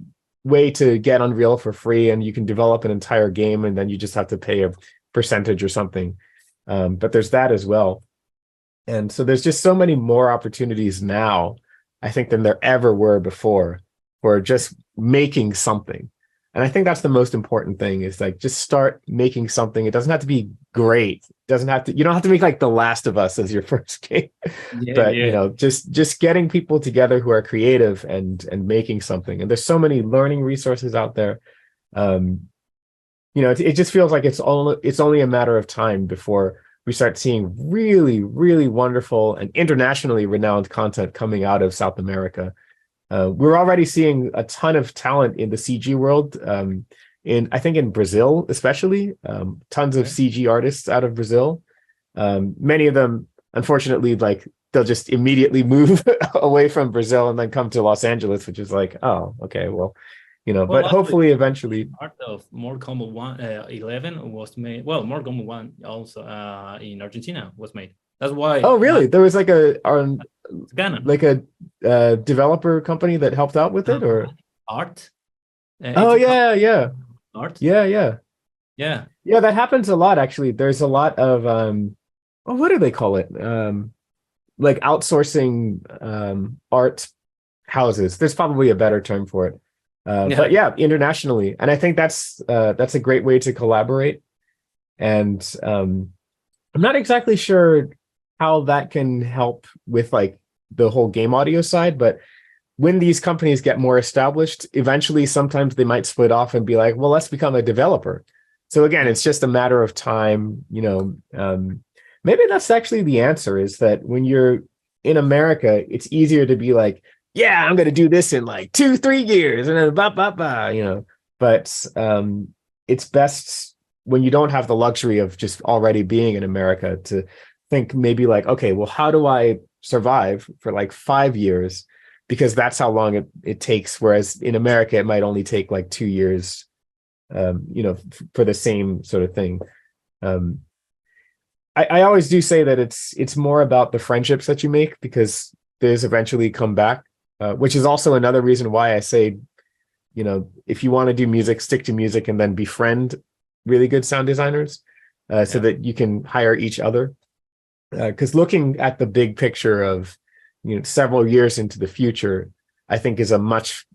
[SPEAKER 2] way to get Unreal for free, and you can develop an entire game, and then you just have to pay a percentage or something. But there's that as well. And so there's just so many more opportunities now, I think, than there ever were before for just making something. And I think that's the most important thing, is just start making something. It doesn't have to be great. You don't have to make The Last of Us as your first game. Just getting people together who are creative and making something. And there's so many learning resources out there. It just feels like it's only a matter of time before we start seeing really, really wonderful and internationally renowned content coming out of South America. We're already seeing a ton of talent in the CG world. I think in Brazil, especially, tons of CG artists out of Brazil. Many of them, unfortunately, they'll just immediately move away from Brazil and then come to Los Angeles, which is oh, okay, well, but hopefully eventually.
[SPEAKER 3] Part of Mortal Kombat 11 was made. Well, Mortal Kombat 1 also in Argentina was made. That's why.
[SPEAKER 2] Oh, really? There was a developer company that helped out with it, or
[SPEAKER 3] art.
[SPEAKER 2] Art. Yeah. That happens a lot, actually. There's a lot of what do they call it? Outsourcing art houses. There's probably a better term for it. But internationally, and I think that's a great way to collaborate. And I'm not exactly sure how that can help with the whole game audio side, but when these companies get more established, eventually sometimes they might split off and be well, let's become a developer. So again, it's just a matter of time. Maybe that's actually the answer, is that when you're in America, it's easier to be I'm going to do this in 2-3 years and then but it's best when you don't have the luxury of just already being in America to think maybe okay, well, how do I survive for 5 years? Because that's how long it takes. Whereas in America, it might only take 2 years, for the same sort of thing. I always do say that it's more about the friendships that you make, because those eventually come back. Which is also another reason why I say, if you want to do music, stick to music and then befriend really good sound designers, so that you can hire each other. Because looking at the big picture of, several years into the future, I think is a much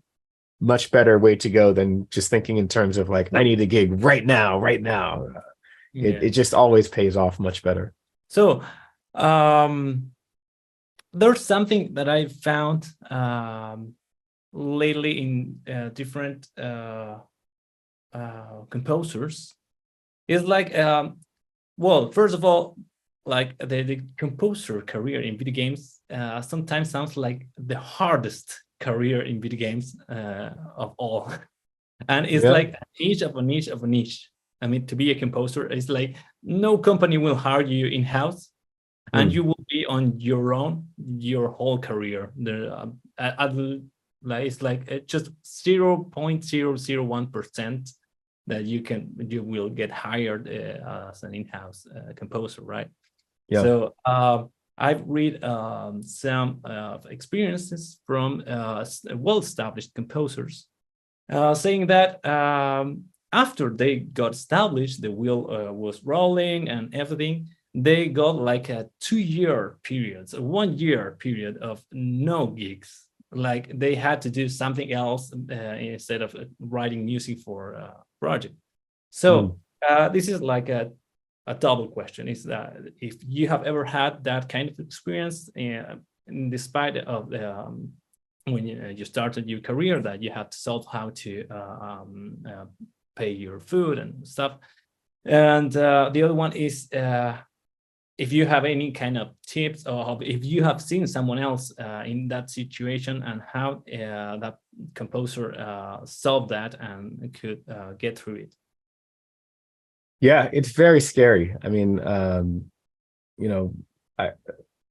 [SPEAKER 2] better way to go than just thinking in terms of like, I need a gig right now, right now. It just always pays off much better.
[SPEAKER 3] So there's something that I found lately in different composers. It's like, well, first of all, like the composer career in video games sometimes sounds like the hardest career in video games of all. And it's like a niche of a niche of a niche. I mean, to be a composer, it's like no company will hire you in-house, and you will be on your own your whole career. It's like just 0.001% that you will get hired as an in-house composer, right?
[SPEAKER 2] Yeah.
[SPEAKER 3] So I've read some experiences from well-established composers saying that after they got established, the wheel was rolling and everything, they got like a 2-year period, a 1-year period of no gigs. Like they had to do something else instead of writing music for a project. So this is like a double question: is that if you have ever had that kind of experience, despite of when you started your career, that you have to solve how to pay your food and stuff. And the other one is if you have any kind of tips, or if you have seen someone else in that situation, and how that composer solved that and could get through it.
[SPEAKER 2] Yeah, it's very scary. I mean, you know,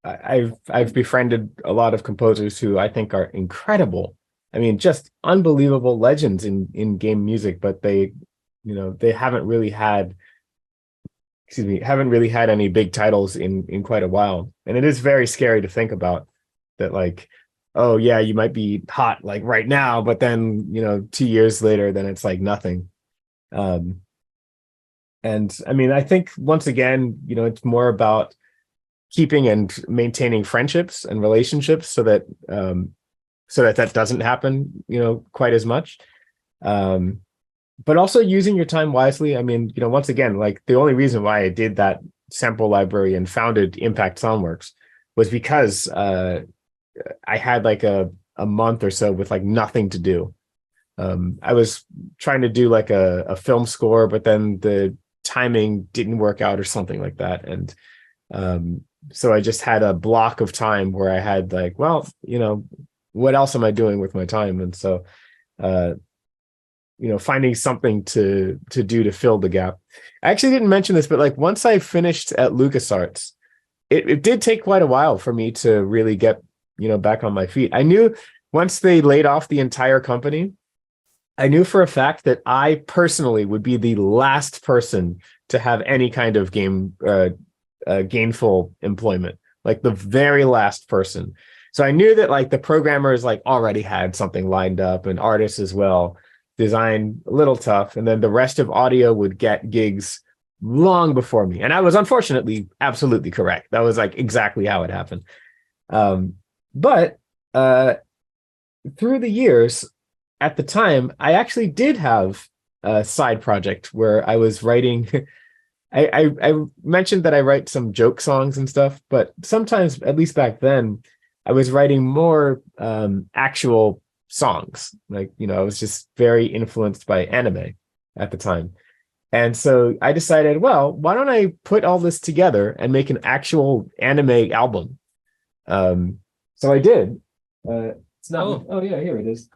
[SPEAKER 2] I've befriended a lot of composers who I think are incredible. I mean, just unbelievable legends in game music, but they haven't really had any big titles in quite a while. And it is very scary to think about that, like, oh yeah, you might be hot like right now, but then 2 years later, then it's like nothing. And I mean, I think once again, it's more about keeping and maintaining friendships and relationships so that that doesn't happen, quite as much. But also using your time wisely. I mean, once again, like the only reason why I did that sample library and founded Impact Soundworks was because I had like a month or so with like nothing to do. I was trying to do like a film score, but then the timing didn't work out or something like that. And so I just had a block of time where I had like, well, what else am I doing with my time? And so, finding something to do to fill the gap. I actually didn't mention this, but like once I finished at LucasArts, it did take quite a while for me to really get, back on my feet. I knew once they laid off the entire company, I knew for a fact that I personally would be the last person to have any kind of gainful employment, like the very last person. So I knew that like the programmers like already had something lined up, and artists as well. Design a little tough, and then the rest of audio would get gigs long before me. And I was unfortunately absolutely correct. That was like exactly how it happened. But through the years, at the time, I actually did have a side project where I was writing. I mentioned that I write some joke songs and stuff, but sometimes, at least back then, I was writing more actual songs. Like, I was just very influenced by anime at the time. And so I decided, well, why don't I put all this together and make an actual anime album? So I did. It's not. Oh yeah, here it is.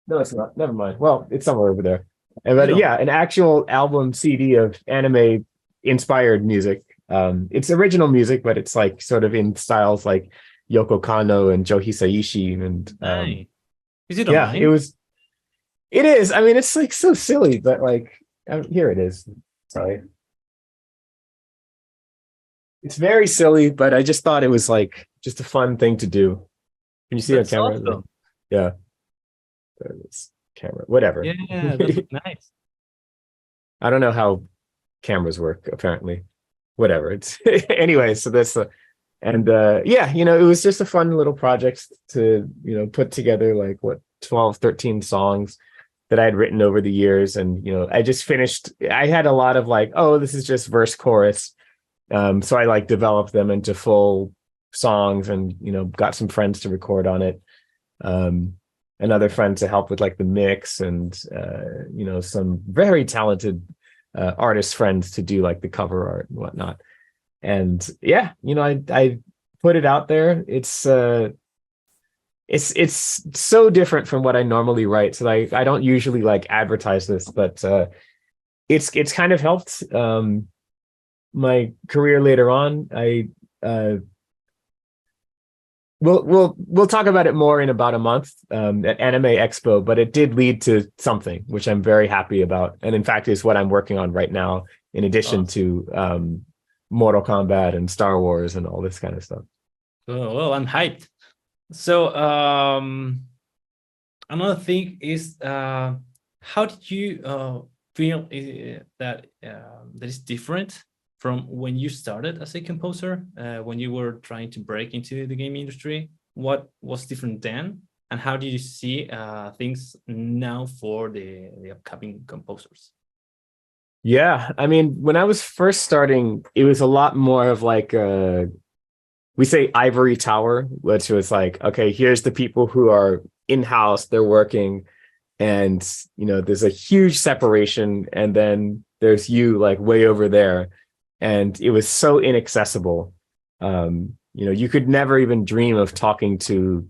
[SPEAKER 2] No, it's not. Never mind. Well, it's somewhere over there. But yeah, an actual album CD of anime inspired music. It's original music, but it's like sort of in styles like Yoko Kanno and Joe Hisaishi. And
[SPEAKER 3] is it online?
[SPEAKER 2] Yeah, it is. I mean, it's like so silly, but like here it is. Sorry. It's very silly, but I just thought it was like just a fun thing to do. Can you see that camera?
[SPEAKER 3] Awesome.
[SPEAKER 2] Yeah. There it is. Camera. Whatever.
[SPEAKER 3] Yeah, that's nice.
[SPEAKER 2] I don't know how cameras work, apparently. Whatever. It's anyway, so that's And yeah, it was just a fun little project to, put together like 12, 13 songs that I had written over the years. And, I just finished, I had a lot of like, oh, this is just verse chorus. So I like developed them into full songs and, got some friends to record on it. And other friends to help with like the mix and, some very talented artist friends to do like the cover art and whatnot. And yeah, I put it out there. It's so different from what I normally write. So I don't usually like advertise this, but it's kind of helped my career later on. We'll talk about it more in about a month at Anime Expo, but it did lead to something which I'm very happy about, and in fact is what I'm working on right now, in addition to Mortal Kombat and Star Wars and all this kind of stuff.
[SPEAKER 3] Oh, well, I'm hyped. So another thing is, how did you feel that is different from when you started as a composer, when you were trying to break into the game industry? What was different then, and how do you see things now for the upcoming composers?
[SPEAKER 2] Yeah, I mean, when I was first starting, it was a lot more of like we say ivory tower, which was like, okay, here's the people who are in-house, they're working, and there's a huge separation, and then there's you like way over there, and it was so inaccessible. You could never even dream of talking to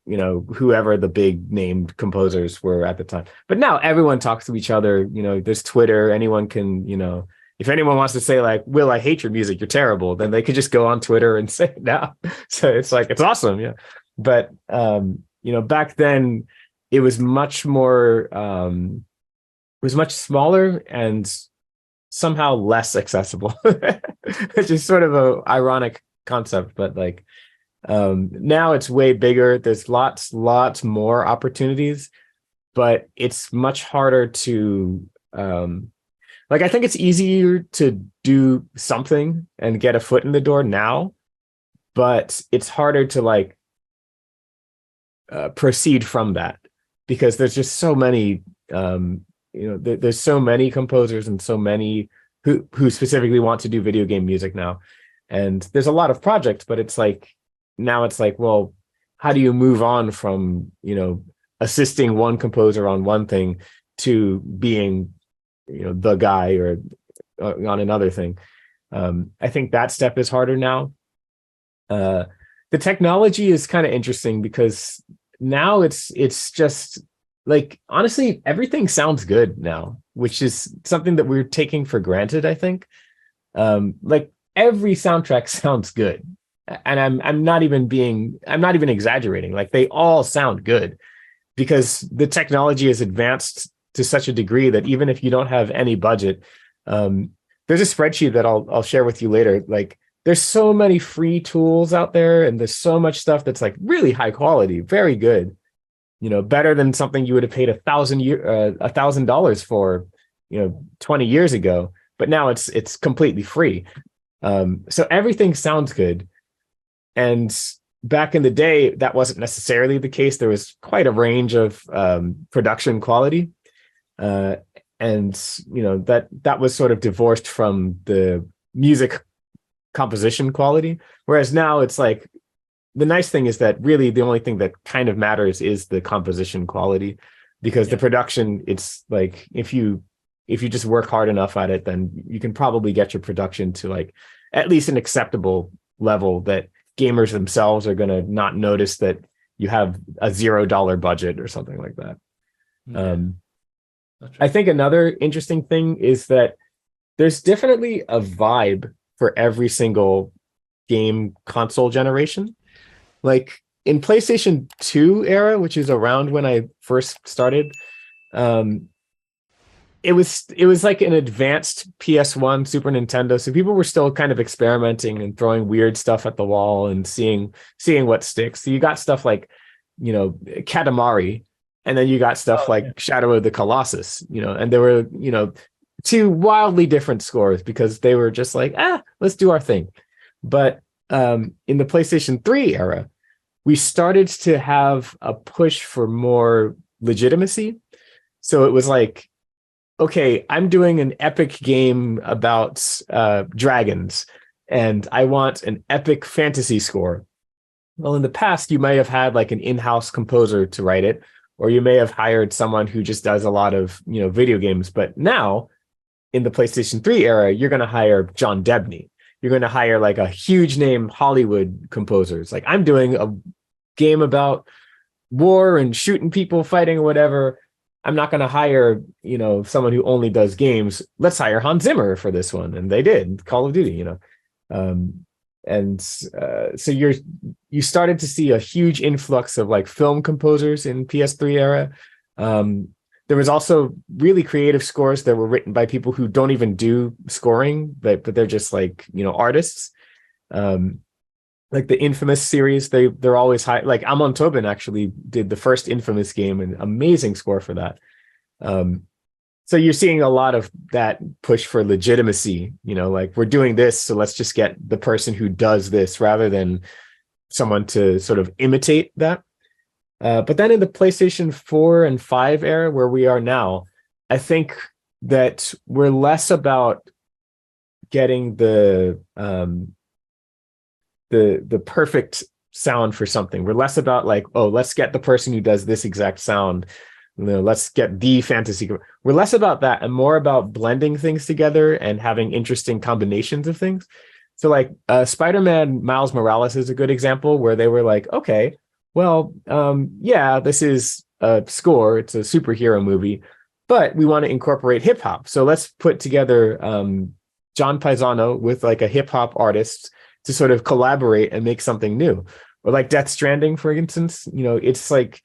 [SPEAKER 2] whoever the big named composers were at the time. But now everyone talks to each other. There's Twitter. Anyone can, if anyone wants to say like, Will, I hate your music, you're terrible, then they could just go on Twitter and say it now. So it's like, it's awesome. Yeah. But, back then it was much more, it was much smaller and somehow less accessible, which is sort of a ironic concept, but like, now it's way bigger. There's lots more opportunities, but it's much harder to I think it's easier to do something and get a foot in the door now, but it's harder to like proceed from that, because there's just so many there's so many composers and so many who specifically want to do video game music now, and there's a lot of projects, but it's like now it's like, well, how do you move on from assisting one composer on one thing to being the guy or on another thing? I think that step is harder now. The technology is kind of interesting because now it's just like, honestly, everything sounds good now, which is something that we're taking for granted, I think. Like every soundtrack sounds good. And I'm not even exaggerating. Like they all sound good because the technology is advanced to such a degree that even if you don't have any budget, there's a spreadsheet that I'll share with you later. Like there's so many free tools out there, and there's so much stuff that's like really high quality, very good, better than something you would have paid $1,000 for, 20 years ago. But now it's completely free. So everything sounds good. And back in the day, that wasn't necessarily the case. There was quite a range of production quality. And, that was sort of divorced from the music composition quality. Whereas now it's like, the nice thing is that really the only thing that kind of matters is the composition quality, because the production, it's like, if you just work hard enough at it, then you can probably get your production to like at least an acceptable level that gamers themselves are going to not notice that you have a $0 budget or something like that. Yeah. I think another interesting thing is that there's definitely a vibe for every single game console generation. Like in PlayStation 2 era, which is around when I first started, it was like an advanced PS1, Super Nintendo. So people were still kind of experimenting and throwing weird stuff at the wall and seeing what sticks. So you got stuff like, Katamari, and then you got stuff like Shadow of the Colossus, and there were, two wildly different scores because they were just like, let's do our thing. But in the PlayStation 3 era, we started to have a push for more legitimacy. So it was like, okay, I'm doing an epic game about dragons, and I want an epic fantasy score. Well, in the past, you might have had like an in-house composer to write it, or you may have hired someone who just does a lot of, video games. But now, in the PlayStation 3 era, you're going to hire John Debney. You're going to hire like a huge name Hollywood composers. Like, I'm doing a game about war and shooting people, fighting or whatever. I'm not going to hire, someone who only does games. Let's hire Hans Zimmer for this one. And they did Call of Duty, so you started to see a huge influx of like film composers in PS3 era. There was also really creative scores that were written by people who don't even do scoring, but they're just like, artists. Like the Infamous series, they're always high. Like Amon Tobin actually did the first Infamous game, an amazing score for that. So you're seeing a lot of that push for legitimacy, like we're doing this, so let's just get the person who does this rather than someone to sort of imitate that. But then in the PlayStation 4 and 5 era, where we are now, I think that we're less about getting the perfect sound for something. We're less about like, oh, let's get the person who does this exact sound. Let's get the fantasy. We're less about that and more about blending things together and having interesting combinations of things. So like Spider-Man Miles Morales is a good example where they were like, okay, well, yeah, this is a score. It's a superhero movie, but we want to incorporate hip hop. So let's put together John Paisano with like a hip hop artist to sort of collaborate and make something new. Or like Death Stranding, for instance, it's like,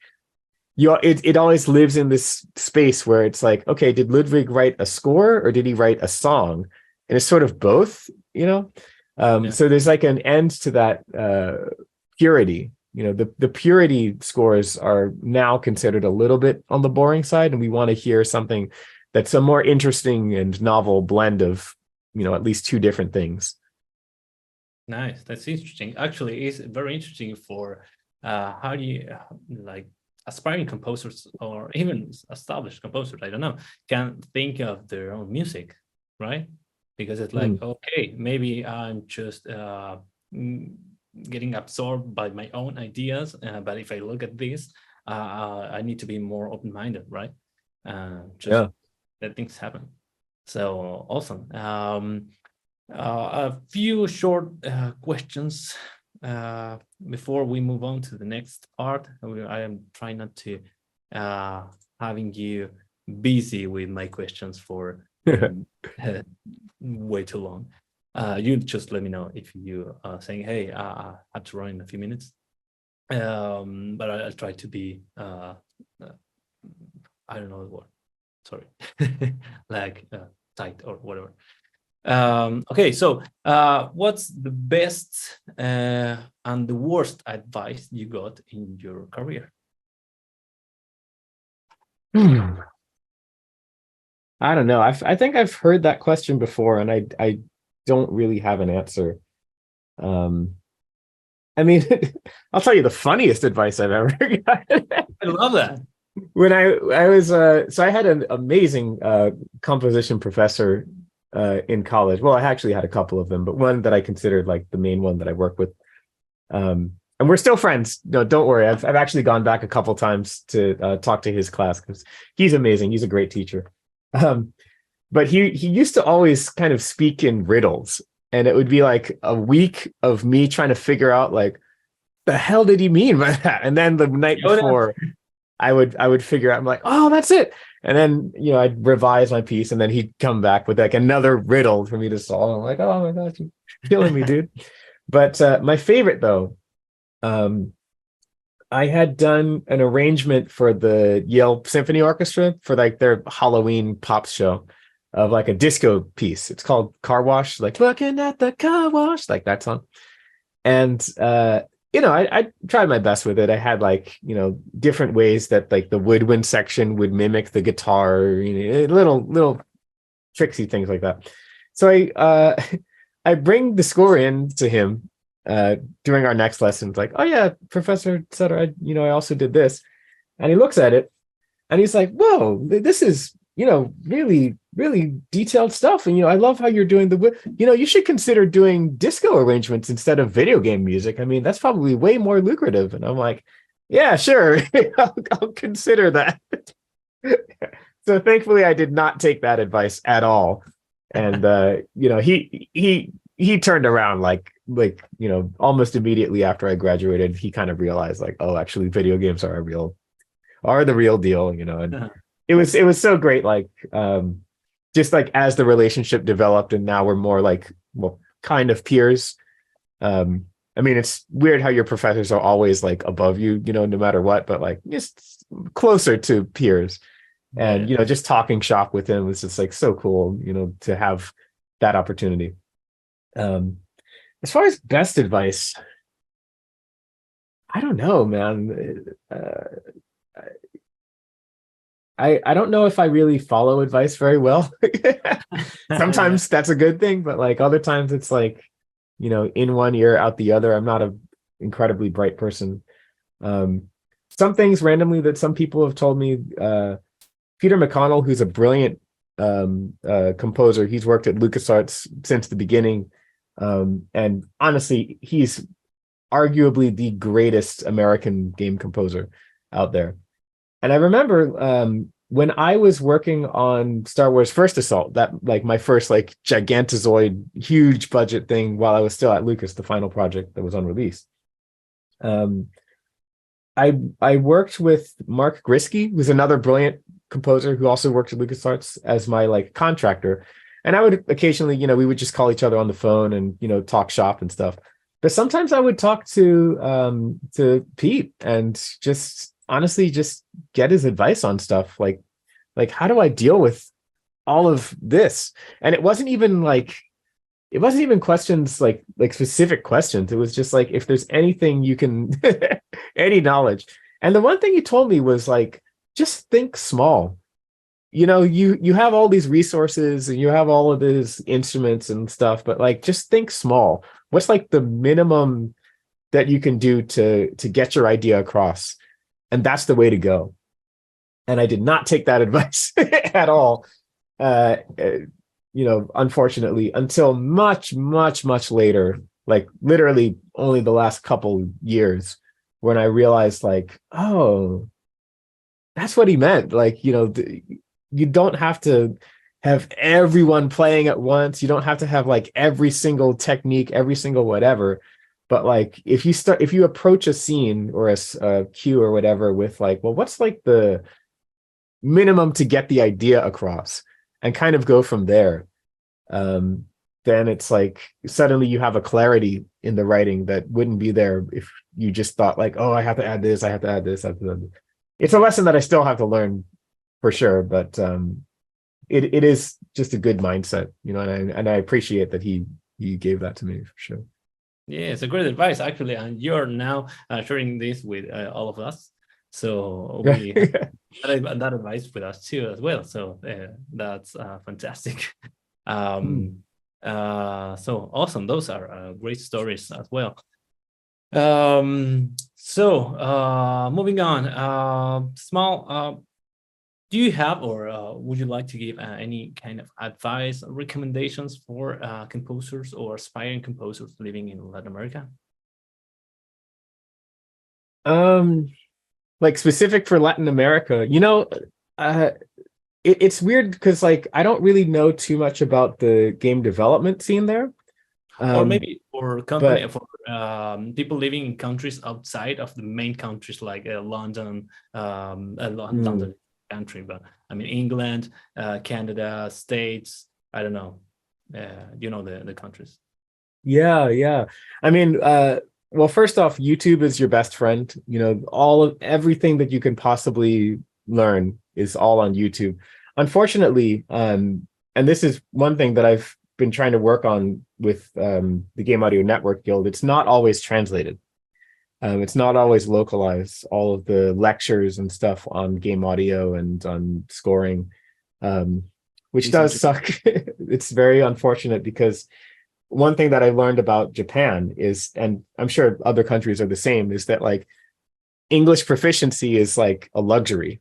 [SPEAKER 2] it always lives in this space where it's like, okay, did Ludwig write a score or did he write a song? And it's sort of both, So there's like an end to that purity. The purity scores are now considered a little bit on the boring side, and we want to hear something that's a more interesting and novel blend of, at least two different things.
[SPEAKER 3] Nice. That's interesting. Actually, it's very interesting for how do you like aspiring composers or even established composers, I don't know, can think of their own music, right? Because it's like, okay, maybe I'm just getting absorbed by my own ideas, but if I look at this, I need to be more open-minded, right? Let things happen. So awesome. A few short questions before we move on to the next part. I am trying not to having you busy with my questions for way too long. You just let me know if you are saying, hey, I have to run in a few minutes. But I'll try to be, I don't know the word, sorry, like tight or whatever. Okay, so what's the best and the worst advice you got in your career?
[SPEAKER 2] I don't know. I think I've heard that question before, and I don't really have an answer. I mean, I'll tell you the funniest advice I've ever gotten.
[SPEAKER 3] I love that.
[SPEAKER 2] When I was so I had an amazing composition professor in college. Well, I actually had a couple of them, but one that I considered like the main one that I work with. And we're still friends. No, don't worry. I've actually gone back a couple times to talk to his class because he's amazing. He's a great teacher. But he used to always kind of speak in riddles, and it would be like a week of me trying to figure out like the hell did he mean by that? And then the night before, I would figure out. I'm like, oh, that's it. And then I'd revise my piece, and then he'd come back with like another riddle for me to solve. I'm like, oh my gosh, you're killing me, dude. But my favorite though, I had done an arrangement for the Yale Symphony Orchestra for like their Halloween pop show of like a disco piece. It's called Car Wash, like looking at the car wash, like that song. And I tried my best with it. I had like different ways that like the woodwind section would mimic the guitar, little tricksy things like that. So I bring the score in to him during our next lesson, like, oh yeah, Professor Sutter, I also did this. And he looks at it and he's like, whoa, this is, really, really detailed stuff. And, I love how you're doing you should consider doing disco arrangements instead of video game music. I mean, that's probably way more lucrative. And I'm like, yeah, sure. I'll consider that. So thankfully I did not take that advice at all. And, he turned around like, almost immediately after I graduated. He kind of realized like, oh, actually video games are the real deal, and it was so great. Like, just like as the relationship developed and now we're more like, well, kind of peers. I mean, it's weird how your professors are always like above you, no matter what, but like just closer to peers. And, just talking shop with him was just like so cool, to have that opportunity. As far as best advice, I don't know, man. I don't know if I really follow advice very well. Sometimes that's a good thing, but like other times it's like, in one ear, out the other. I'm not an incredibly bright person. Some things randomly that some people have told me, Peter McConnell, who's a brilliant composer, he's worked at LucasArts since the beginning. And honestly, he's arguably the greatest American game composer out there. And I remember when I was working on Star Wars First Assault, that like my first like gigantozoid, huge budget thing while I was still at Lucas, the final project that was unreleased. I worked with Mark Grisky, who's another brilliant composer who also worked at LucasArts, as my like contractor. And I would occasionally, we would just call each other on the phone and, talk shop and stuff. But sometimes I would talk to Pete and just honestly just get his advice on stuff like how do I deal with all of this? And it wasn't even questions like specific questions. It was just like, if there's anything you can any knowledge. And the one thing he told me was like, just think small. You have all these resources and you have all of these instruments and stuff, but like just think small. What's like the minimum that you can do to get your idea across? And that's the way to go. And I did not take that advice at all. Unfortunately, until much, much, much later, like literally only the last couple years, when I realized like, oh, that's what he meant. Like, you don't have to have everyone playing at once. You don't have to have like every single technique, every single whatever. But like, if you approach a scene or a cue or whatever with like, well, what's like the minimum to get the idea across, and kind of go from there, then it's like suddenly you have a clarity in the writing that wouldn't be there if you just thought like, oh, I have to add this, I have to add this, I have to add this. It's a lesson that I still have to learn for sure, but it is just a good mindset, and I appreciate that he gave that to me for sure.
[SPEAKER 3] Yeah, it's a great advice actually, and you're now sharing this with all of us. So we have that advice with us too as well. So that's fantastic. So awesome. Those are great stories as well. So moving on, do you have or would you like to give any kind of advice or recommendations for composers or aspiring composers living in Latin America?
[SPEAKER 2] Like specific for Latin America, it's weird because like I don't really know too much about the game development scene there.
[SPEAKER 3] Or maybe for company, for people living in countries outside of the main countries like London, London country, but I mean England, Canada, States. I don't know. The countries.
[SPEAKER 2] Yeah. I mean, well, first off, YouTube is your best friend. Everything that you can possibly learn is all on YouTube. Unfortunately, and this is one thing that I've been trying to work on with the Game Audio Network Guild, it's not always translated. It's not always localized, all of the lectures and stuff on game audio and on scoring, which does suck. It's very unfortunate because one thing that I learned about Japan is, and I'm sure other countries are the same, is that like English proficiency is like a luxury.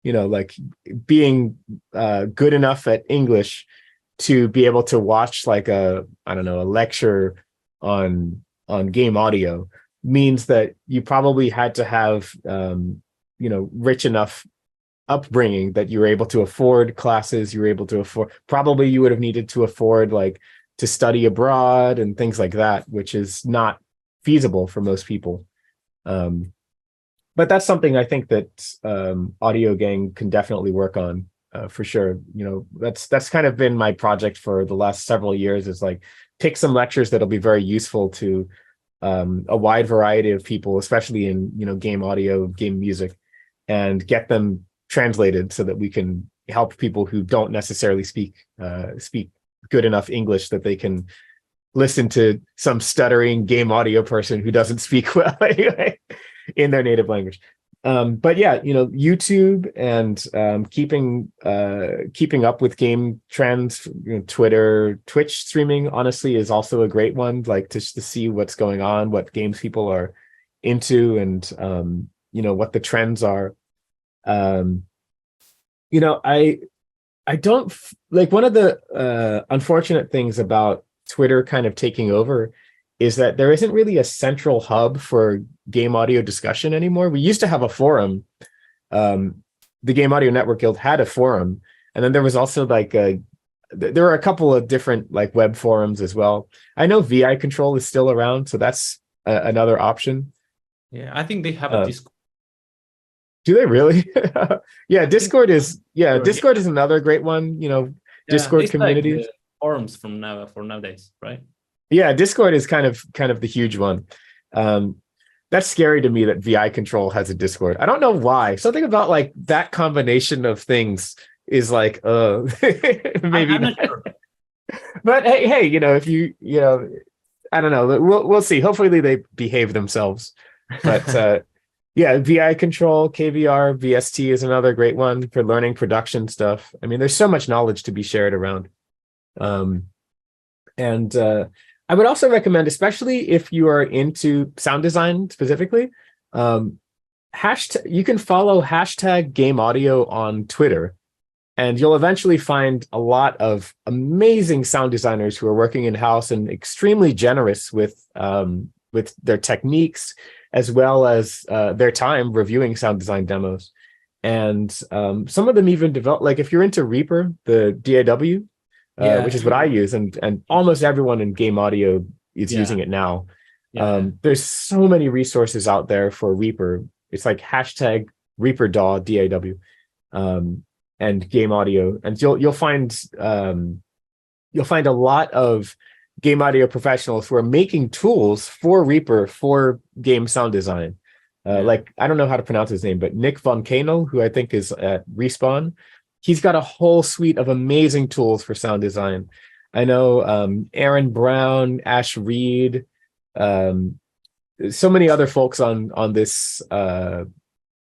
[SPEAKER 2] You know, like being good enough at English to be able to watch like a, I don't know, a lecture on game audio means that you probably had to have you know, rich enough upbringing that you were able to afford classes, you were able to afford, probably you would have needed to afford like to study abroad and things like that, which is not feasible for most people. But that's something I think that Audio Gang can definitely work on for sure. You know, that's kind of been my project for the last several years, is like pick some lectures that'll be very useful to a wide variety of people, especially in, you know, game audio, game music, and get them translated so that we can help people who don't necessarily speak good enough English that they can listen to some stuttering game audio person who doesn't speak well anyway in their native language. But yeah, you know, YouTube and keeping up with game trends, you know, Twitter, Twitch streaming honestly is also a great one, like just to see what's going on, what games people are into, and you know, what the trends are. You know, I don't like, one of the unfortunate things about Twitter kind of taking over is that there isn't really a central hub for game audio discussion anymore. We used to have a forum. The Game Audio Network Guild had a forum, and then there was also like there were a couple of different like web forums as well. I know VI Control is still around, so that's another option.
[SPEAKER 3] Yeah, I think they have a Discord.
[SPEAKER 2] Do they really? Yeah, Discord is another great one. You know,
[SPEAKER 3] Yeah,
[SPEAKER 2] Discord
[SPEAKER 3] it's
[SPEAKER 2] community.
[SPEAKER 3] like the forums for nowadays, right?
[SPEAKER 2] Yeah, Discord is kind of the huge one. That's scary to me that VI Control has a Discord. I don't know why. Something about like that combination of things is like, maybe
[SPEAKER 3] I'm not sure.
[SPEAKER 2] But hey, you know, if you know, I don't know. We'll see. Hopefully they behave themselves. But yeah, VI Control, KVR, VST is another great one for learning production stuff. I mean, there's so much knowledge to be shared around. And I would also recommend, especially if you are into sound design specifically, you can follow hashtag Game Audio on Twitter, and you'll eventually find a lot of amazing sound designers who are working in-house and extremely generous with their techniques, as well as their time reviewing sound design demos. And some of them even develop, like if you're into Reaper, the DAW, which is what I use, and almost everyone in game audio is using it now. There's so many resources out there for Reaper. It's like hashtag Reaper DAW, DAW, and game audio, and you'll find a lot of game audio professionals who are making tools for Reaper for game sound design. Like, I don't know how to pronounce his name, but Nick Von Kanel, who I think is at Respawn, he's got a whole suite of amazing tools for sound design. I know Aaron Brown, Ash Reed, so many other folks on this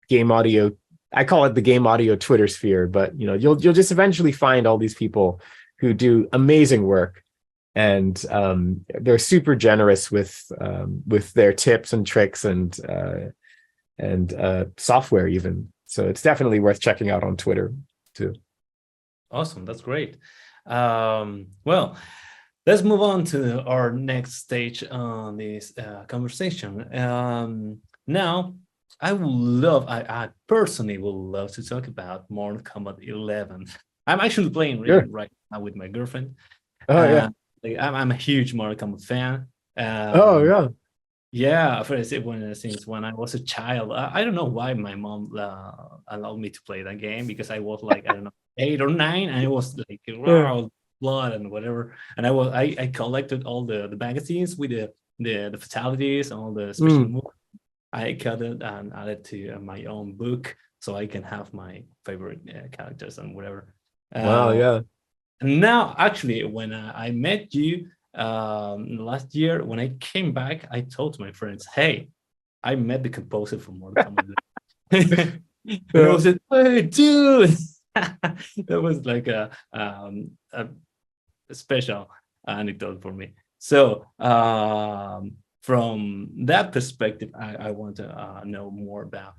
[SPEAKER 2] game audio. I call it the game audio Twitter sphere, but you know, you'll just eventually find all these people who do amazing work, and they're super generous with their tips and tricks and software even. So it's definitely worth checking out on Twitter too.
[SPEAKER 3] Awesome, that's great. Well, let's move on to our next stage on this conversation. Now, I personally would love to talk about Mortal Kombat 11. I'm actually playing right now with my girlfriend.
[SPEAKER 2] Oh yeah.
[SPEAKER 3] I'm a huge Mortal Kombat fan.
[SPEAKER 2] Oh yeah.
[SPEAKER 3] Yeah, since when I was a child. I don't know why my mom allowed me to play that game, because I was like, I don't know, 8 or 9, and it was like blood and whatever. And I collected all the magazines with the fatalities, all the special moves. I cut it and added to my own book so I can have my favorite characters and whatever.
[SPEAKER 2] Wow, yeah.
[SPEAKER 3] And now, actually, when I met you last year, when I came back, I told my friends, "Hey, I met the composer from Mortal Kombat." And I was like, "Hey, dude!" That was like a special. anecdote for me. So from that perspective, I want to know more about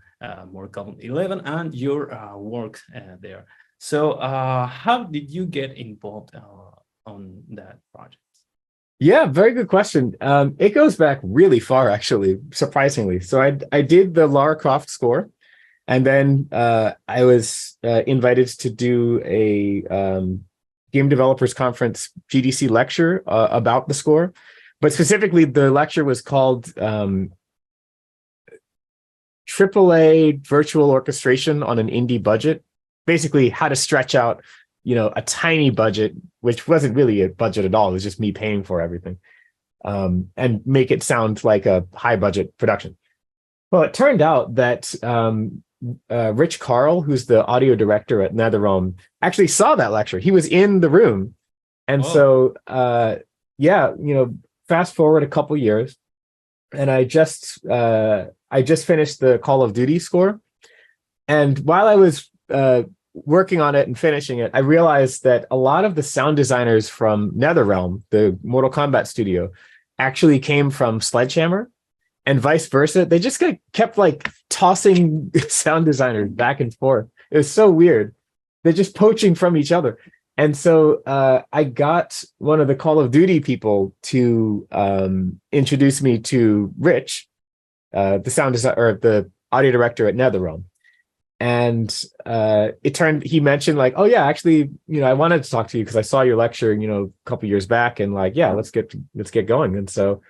[SPEAKER 3] Mortal Kombat 11 and your work there. So how did you get involved on that project?
[SPEAKER 2] Yeah, very good question. It goes back really far, actually, surprisingly. So I did the Lara Croft score, and then I was invited to do a Game Developers Conference GDC lecture about the score, but specifically the lecture was called AAA Virtual Orchestration on an Indie Budget. Basically, how to stretch out, a tiny budget, which wasn't really a budget at all. It was just me paying for everything, and make it sound like a high budget production. Well, it turned out that Rich Carl, who's the audio director at NetherRealm, actually saw that lecture. He was in the room. And so, fast forward a couple years, and I just finished the Call of Duty score. And while I was working on it and finishing it, I realized that a lot of the sound designers from NetherRealm, the Mortal Kombat studio, actually came from Sledgehammer, and vice versa. They just kept like tossing sound designers back and forth. It was so weird. They're just poaching from each other. And so I got one of the Call of Duty people to introduce me to Rich, the sound designer or the audio director at NetherRealm. And he mentioned like, oh yeah, actually, I wanted to talk to you because I saw your lecture, a couple years back, and like, yeah, let's get going. And so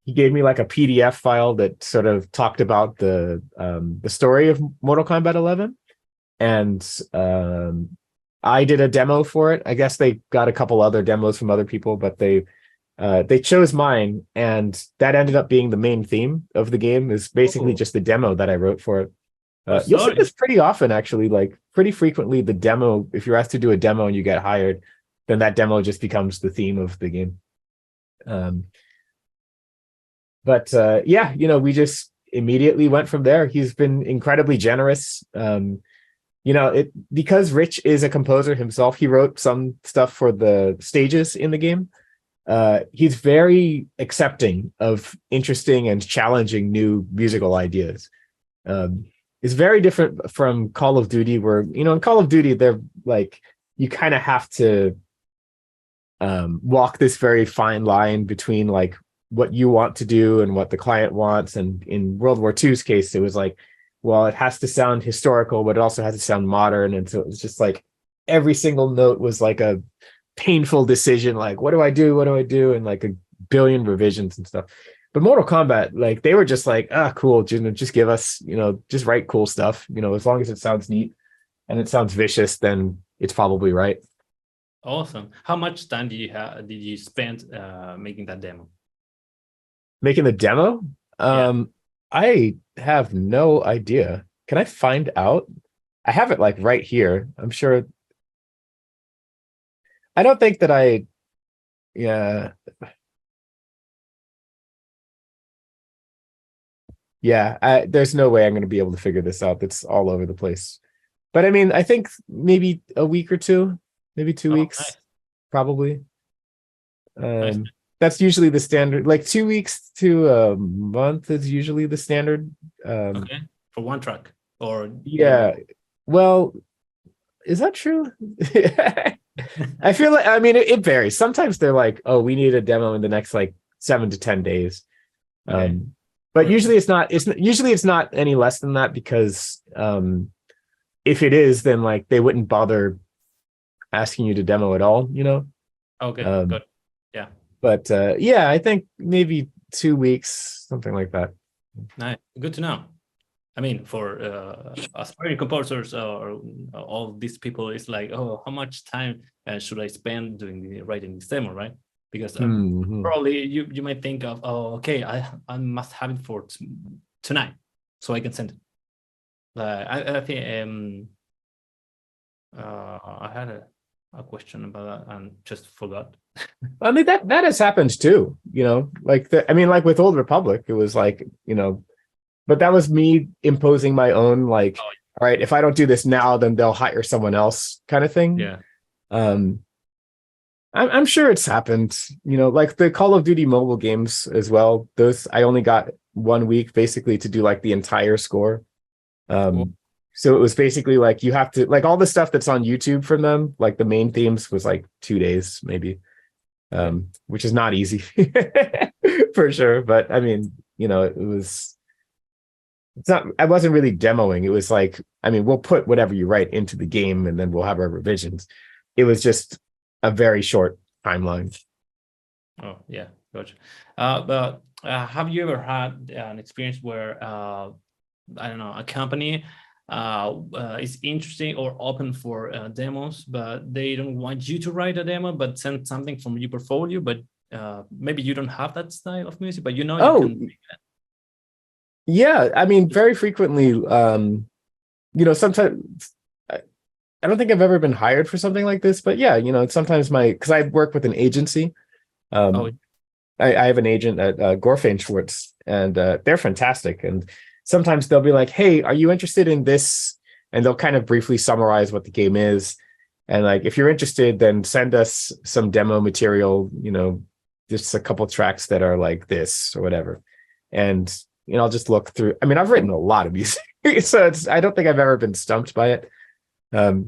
[SPEAKER 2] he gave me like a PDF file that sort of talked about the story of Mortal Kombat 11, and I did a demo for it. I guess they got a couple other demos from other people, but they chose mine, and that ended up being the main theme of the game. Is basically just the demo that I wrote for it. You'll see this pretty often, actually, like pretty frequently. The demo, if you're asked to do a demo and you get hired, then that demo just becomes the theme of the game. But we just immediately went from there. He's been incredibly generous. Because Rich is a composer himself, he wrote some stuff for the stages in the game. He's very accepting of interesting and challenging new musical ideas. It's very different from Call of Duty, where, in Call of Duty, they're like, you kind of have to walk this very fine line between like what you want to do and what the client wants. And in World War II's case, it was like, well, it has to sound historical, but it also has to sound modern. And so it was just like every single note was like a painful decision. Like, what do I do? What do I do? And like a billion revisions and stuff. But Mortal Kombat, like they were just like, cool, just give us, just write cool stuff. As long as it sounds neat and it sounds vicious, then it's probably right.
[SPEAKER 3] Awesome. How much time did you spend making that demo?
[SPEAKER 2] Making the demo? I have no idea. Can I find out? I have it like right here. I'm sure. I don't think that yeah, there's no way I'm going to be able to figure this out. That's all over the place. But I mean, I think maybe a week or two, maybe 2 weeks, nice. Probably. Nice. That's usually the standard. Like 2 weeks to a month is usually the standard.
[SPEAKER 3] Okay, for one track, or
[SPEAKER 2] yeah. Well, is that true? I feel like, I mean, it varies. Sometimes they're like, oh, we need a demo in the next like 7 to 10 days. Okay. But usually it's not any less than that, because if it is, then like they wouldn't bother asking you to demo at all,
[SPEAKER 3] Okay, good. Yeah.
[SPEAKER 2] But I think maybe 2 weeks, something like that.
[SPEAKER 3] Nice. Good to know. I mean, for aspiring composers or all these people, it's like, oh, how much time should I spend writing this demo, right? Because probably you might think of, oh, okay, I must have it for tonight, so I can send it. I think I had a question about that and just forgot.
[SPEAKER 2] I mean, that has happened too, like with Old Republic, it was like, but that was me imposing my own, like, all right, if I don't do this now, then they'll hire someone else kind of thing.
[SPEAKER 3] Yeah.
[SPEAKER 2] I'm sure it's happened, like the Call of Duty mobile games as well. Those I only got 1 week basically to do like the entire score.
[SPEAKER 1] Cool.
[SPEAKER 2] So it was basically like you have to like all the stuff that's on YouTube from them, like the main themes was like 2 days maybe, which is not easy for sure. But I mean, I wasn't really demoing. It was like, I mean, we'll put whatever you write into the game and then we'll have our revisions. It was just a very short timeline.
[SPEAKER 3] Oh, yeah, gotcha. But have you ever had an experience where, I don't know, a company is interesting or open for demos, but they don't want you to write a demo, but send something from your portfolio, but maybe you don't have that style of music, but you can make that.
[SPEAKER 2] Yeah, I mean, very frequently, sometimes I don't think I've ever been hired for something like this, but yeah, sometimes because I work with an agency. I have an agent at Gorfain Schwartz, and they're fantastic. And sometimes they'll be like, "Hey, are you interested in this?" And they'll kind of briefly summarize what the game is, and like, if you're interested, then send us some demo material. Just a couple tracks that are like this or whatever, and I'll just look through. I mean, I've written a lot of music, so I don't think I've ever been stumped by it.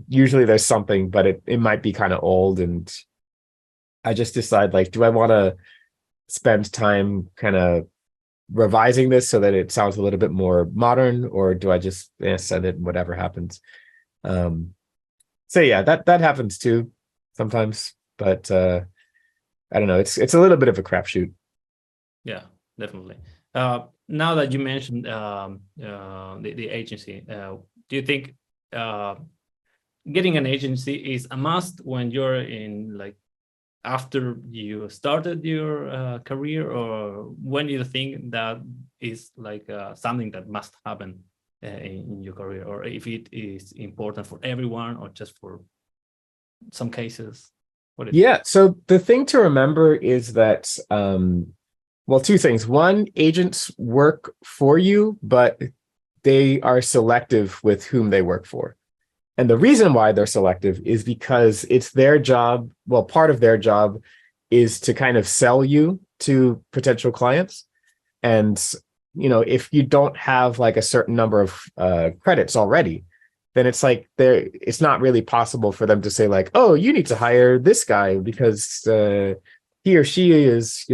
[SPEAKER 2] Usually there's something, but it might be kind of old, and I just decide like, do I want to spend time kind of revising this so that it sounds a little bit more modern, or do I just send it and whatever happens? So yeah, that happens too sometimes, but I don't know. It's a little bit of a crapshoot.
[SPEAKER 3] Yeah, definitely. Now that you mentioned the agency, do you think getting an agency is a must when you're in like after you started your career, or when you think that is like something that must happen in your career, or if it is important for everyone or just for some cases?
[SPEAKER 2] So the thing to remember is that well, two things. One, agents work for you, but they are selective with whom they work for. And the reason why they're selective is because it's their job. Well, part of their job is to kind of sell you to potential clients. And, if you don't have like a certain number of credits already, then it's like it's not really possible for them to say like, oh, you need to hire this guy because he or she is,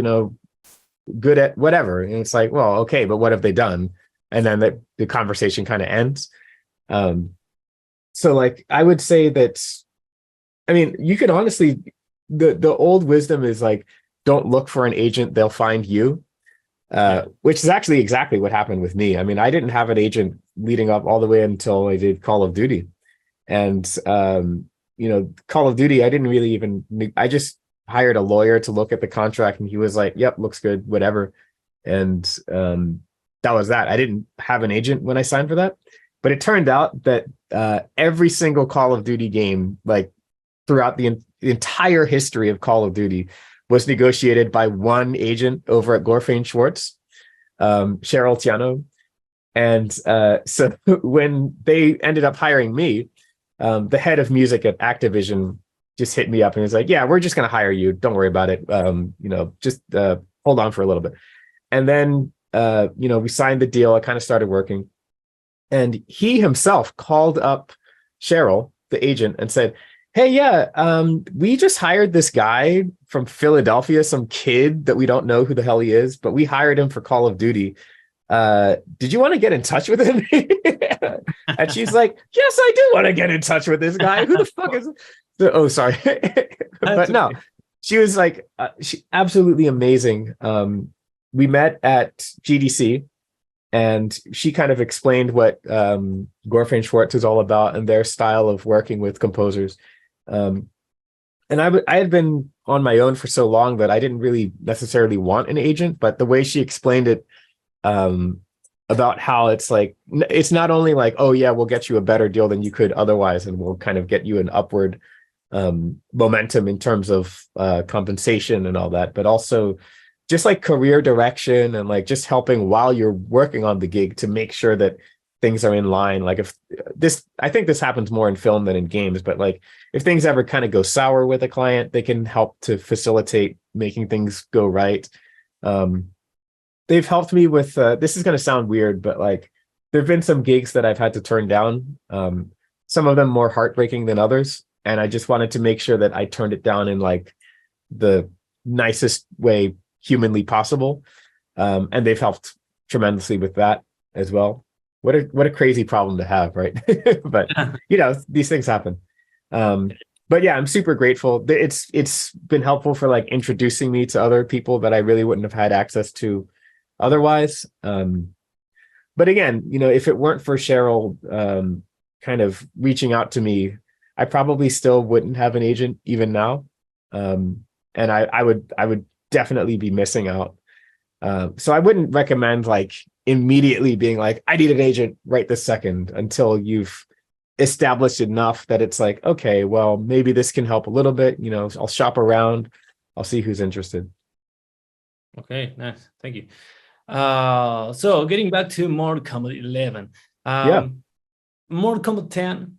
[SPEAKER 2] good at whatever. And it's like, well, okay, but what have they done? And then the conversation kind of ends. So like, I would say that, I mean, you can honestly, the old wisdom is like, don't look for an agent, they'll find you, which is actually exactly what happened with me. I mean, I didn't have an agent leading up all the way until I did Call of Duty. And, Call of Duty, I just hired a lawyer to look at the contract, and he was like, yep, looks good, whatever. And that was that. I didn't have an agent when I signed for that. But it turned out that every single Call of Duty game, like throughout the entire history of Call of Duty, was negotiated by one agent over at Gorfain Schwartz, Cheryl Tiano. And so when they ended up hiring me, the head of music at Activision just hit me up and was like, yeah, we're just going to hire you. Don't worry about it. Just hold on for a little bit. And then, we signed the deal. I kind of started working. And he himself called up Cheryl, the agent, and said, hey, yeah, we just hired this guy from Philadelphia, some kid that we don't know who the hell he is, but we hired him for Call of Duty. Did you want to get in touch with him? And she's like, yes, I do want to get in touch with this guy. Who the fuck is... Oh, sorry. But no, she was like, she absolutely amazing. We met at GDC, and she kind of explained what Gorfain Schwartz is all about and their style of working with composers. And I had been on my own for so long that I didn't really necessarily want an agent, but the way she explained it, about how it's like, it's not only like, oh yeah, we'll get you a better deal than you could otherwise, and we'll kind of get you an upward momentum in terms of compensation and all that, but also just like career direction and like just helping while you're working on the gig to make sure that things are in line. Like if this, I think this happens more in film than in games, but like if things ever kind of go sour with a client, they can help to facilitate making things go right. They've helped me with, this is going to sound weird, but like there've been some gigs that I've had to turn down. Some of them more heartbreaking than others. And I just wanted to make sure that I turned it down in like the nicest way humanly possible. And they've helped tremendously with that as well. What a crazy problem to have, right? But you know, these things happen. But yeah, I'm super grateful. It's been helpful for like introducing me to other people that I really wouldn't have had access to otherwise. But again, you know, if it weren't for Cheryl kind of reaching out to me, I probably still wouldn't have an agent even now. And I would definitely be missing out. So I wouldn't recommend like immediately being like, I need an agent right this second, until you've established enough that it's like, okay, well, maybe this can help a little bit. You know, I'll shop around. I'll see who's interested.
[SPEAKER 3] Okay, nice. Thank you. So getting back to Mortal Kombat 11.
[SPEAKER 2] Yeah.
[SPEAKER 3] Mortal Kombat 10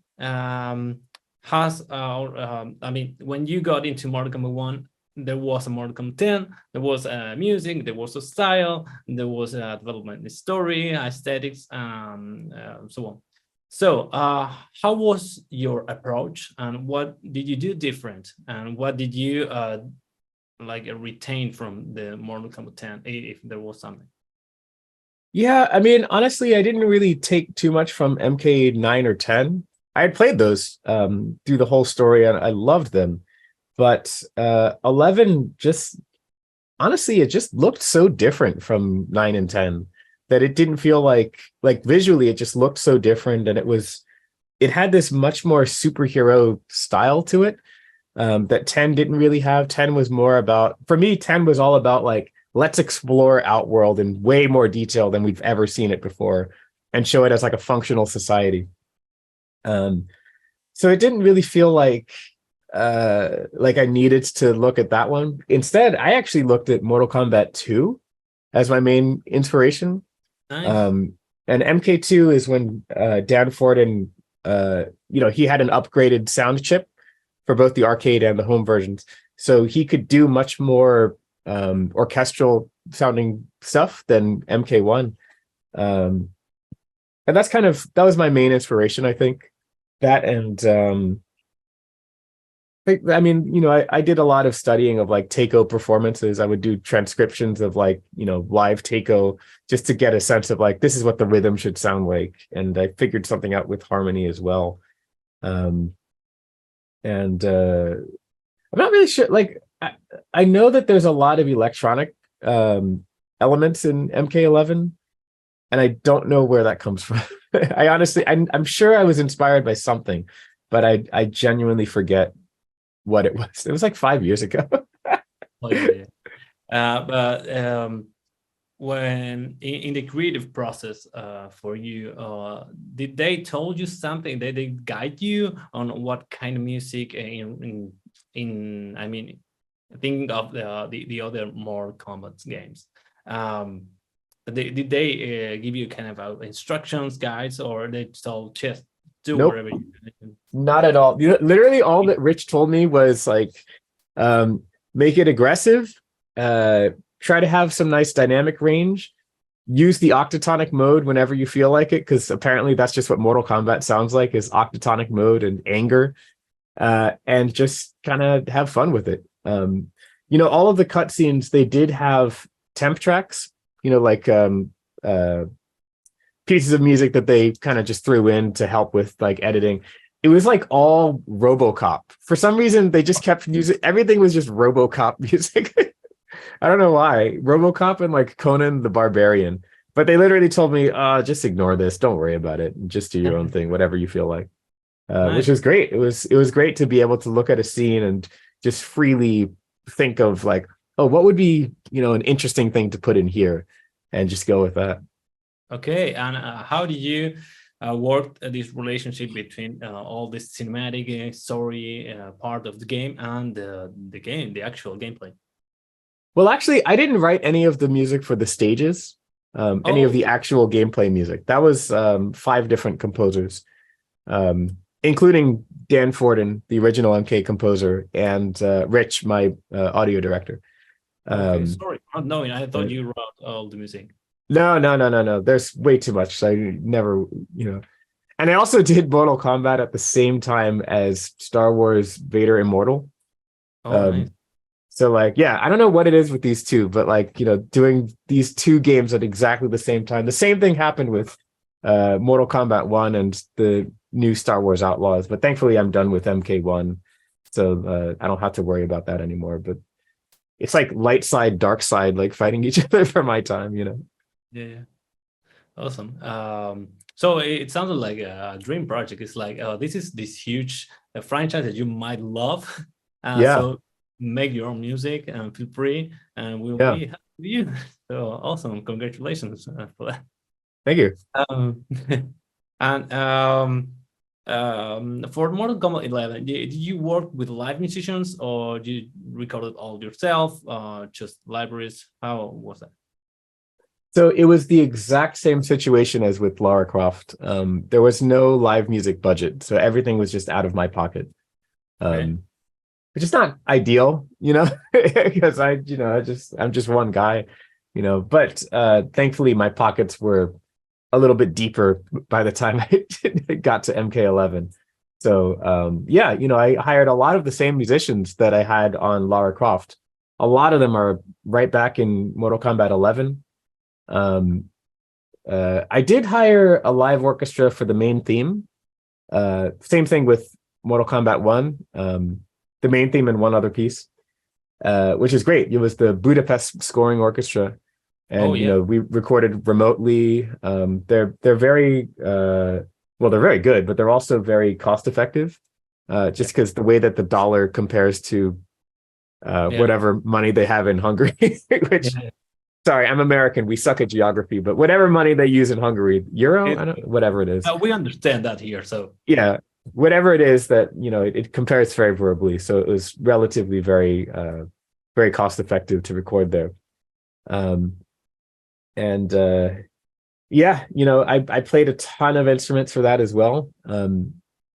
[SPEAKER 3] has, I mean, when you got into Mortal Kombat 1, there was a Mortal Kombat 10, there was music, there was a style, there was a development in story, aesthetics, so on. So how was your approach, and what did you do different, and what did you like retain from the Mortal Kombat 10, if there was something?
[SPEAKER 2] Yeah, I mean, honestly, I didn't really take too much from MK9 or 10. I had played those through the whole story, and I loved them. But 11 just, honestly, it just looked so different from 9 and 10 that it didn't feel like visually, it just looked so different. And it had this much more superhero style to it that 10 didn't really have. 10 was more about, for me, 10 was all about like, let's explore Outworld in way more detail than we've ever seen it before and show it as like a functional society. So it didn't really feel like I needed to look at that one. Instead, I actually looked at Mortal Kombat 2 as my main inspiration.
[SPEAKER 3] Nice.
[SPEAKER 2] And MK2 is when Dan Forden, you know, he had an upgraded sound chip for both the arcade and the home versions. So he could do much more orchestral sounding stuff than MK1. And that was my main inspiration, I think. That and I mean, you know, I did a lot of studying of like Taiko performances. I would do transcriptions of like, you know, live Taiko just to get a sense of like, this is what the rhythm should sound like. And I figured something out with harmony as well. I'm not really sure. Like, I know that there's a lot of electronic elements in MK11, and I don't know where that comes from. I honestly, I'm sure I was inspired by something, but I genuinely forget what it was. It was like 5 years ago.
[SPEAKER 3] Oh, yeah. But when in the creative process for you, did they told you something? Did they guide you on what kind of music in I mean, thinking of the other Mortal Kombat games? Did they give you kind of instructions, guides, or they told just do
[SPEAKER 2] Nope.
[SPEAKER 3] whatever you do?
[SPEAKER 2] Not at all. Literally all that Rich told me was like, make it aggressive, try to have some nice dynamic range, use the octatonic mode whenever you feel like it, because apparently that's just what Mortal Kombat sounds like, is octatonic mode and anger, and just kind of have fun with it. You know, all of the cutscenes, they did have temp tracks, you know, like pieces of music that they kind of just threw in to help with like editing. It was like all RoboCop. For some reason, they just kept using, everything was just RoboCop music. I don't know why. RoboCop and like Conan the Barbarian. But they literally told me, just ignore this. Don't worry about it. Just do your own thing, whatever you feel like.
[SPEAKER 3] Nice.
[SPEAKER 2] Which was great. It was great to be able to look at a scene and just freely think of like, oh, what would be, you know, an interesting thing to put in here, and just go with that.
[SPEAKER 3] Okay, and how do you work this relationship between all this cinematic story part of the game and the game, the actual gameplay?
[SPEAKER 2] Well, actually, I didn't write any of the music for the stages. any of
[SPEAKER 3] Oh,
[SPEAKER 2] the actual gameplay music. That was 5 different composers, including Dan Forden, the original MK composer, and Rich, my audio director.
[SPEAKER 3] okay.
[SPEAKER 2] Um,
[SPEAKER 3] Sorry, not knowing. I
[SPEAKER 2] uh,
[SPEAKER 3] thought you wrote all the music.
[SPEAKER 2] no. There's way too much. So I never, And I also did Mortal Kombat at the same time as Star Wars Vader Immortal.
[SPEAKER 3] Oh, nice.
[SPEAKER 2] Um, so like, yeah, I don't know what it is with these two, but like, doing these 2 games at exactly the same time. The same thing happened with Mortal Kombat 1 and the new Star Wars Outlaws, but thankfully I'm done with MK1. So I don't have to worry about that anymore. But it's like light side, dark side, like fighting each other for my time.
[SPEAKER 3] Yeah. Awesome. So it sounded like a dream project. It's like, this is this huge franchise that you might love.
[SPEAKER 2] Yeah,
[SPEAKER 3] So make your own music and feel free, and we'll
[SPEAKER 2] yeah.
[SPEAKER 3] be happy with you. So awesome. Congratulations for that.
[SPEAKER 2] Thank you.
[SPEAKER 3] And for Mortal Kombat 11, did you work with live musicians or you recorded all yourself? Just libraries? How was that?
[SPEAKER 2] So it was the exact same situation as with Lara Croft. There was no live music budget, so everything was just out of my pocket.
[SPEAKER 3] Okay.
[SPEAKER 2] Which is not ideal, because I'm just one guy, but thankfully my pockets were a little bit deeper by the time I got to MK11. So yeah, I hired a lot of the same musicians that I had on Lara Croft. A lot of them are right back in Mortal Kombat 11. I did hire a live orchestra for the main theme. Same thing with Mortal Kombat 1. The main theme and one other piece, which is great. It was the Budapest Scoring Orchestra, and
[SPEAKER 3] Oh, yeah.
[SPEAKER 2] we recorded remotely. They're very they're very good, but they're also very cost effective, just because the way that the dollar compares to
[SPEAKER 3] Yeah.
[SPEAKER 2] whatever money they have in Hungary. Which,
[SPEAKER 3] Yeah.
[SPEAKER 2] sorry, I'm American. We suck at geography, but whatever money they use in Hungary, euro, I don't, whatever it is.
[SPEAKER 3] We understand that here. So
[SPEAKER 2] Yeah, whatever it is that it compares favorably, so it was relatively very cost effective to record there. And yeah, I played a ton of instruments for that as well,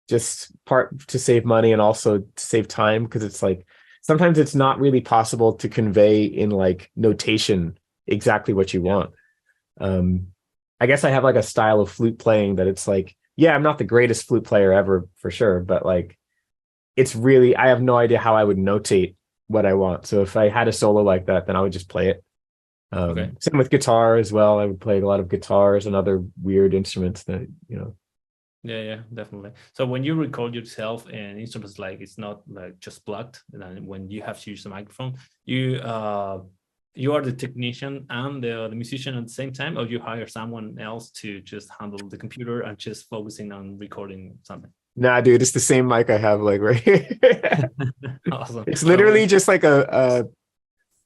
[SPEAKER 2] just part to save money and also to save time, because it's like sometimes it's not really possible to convey in like notation exactly what you want. I guess I have like a style of flute playing that it's like, yeah, I'm not the greatest flute player ever for sure, but like it's really, I have no idea how I would notate what I want. So if I had a solo like that, then I would just play it.
[SPEAKER 3] okay.
[SPEAKER 2] Same with guitar as well. I would play a lot of guitars and other weird instruments that,
[SPEAKER 3] Yeah, definitely. So when you record yourself and instruments, like it's not like just plugged, and then when you have to use the microphone, you are the technician and the musician at the same time, or you hire someone else to just handle the computer and just focusing on recording something.
[SPEAKER 2] Nah, dude, it's the same mic I have like right here.
[SPEAKER 3] Awesome.
[SPEAKER 2] It's literally just like a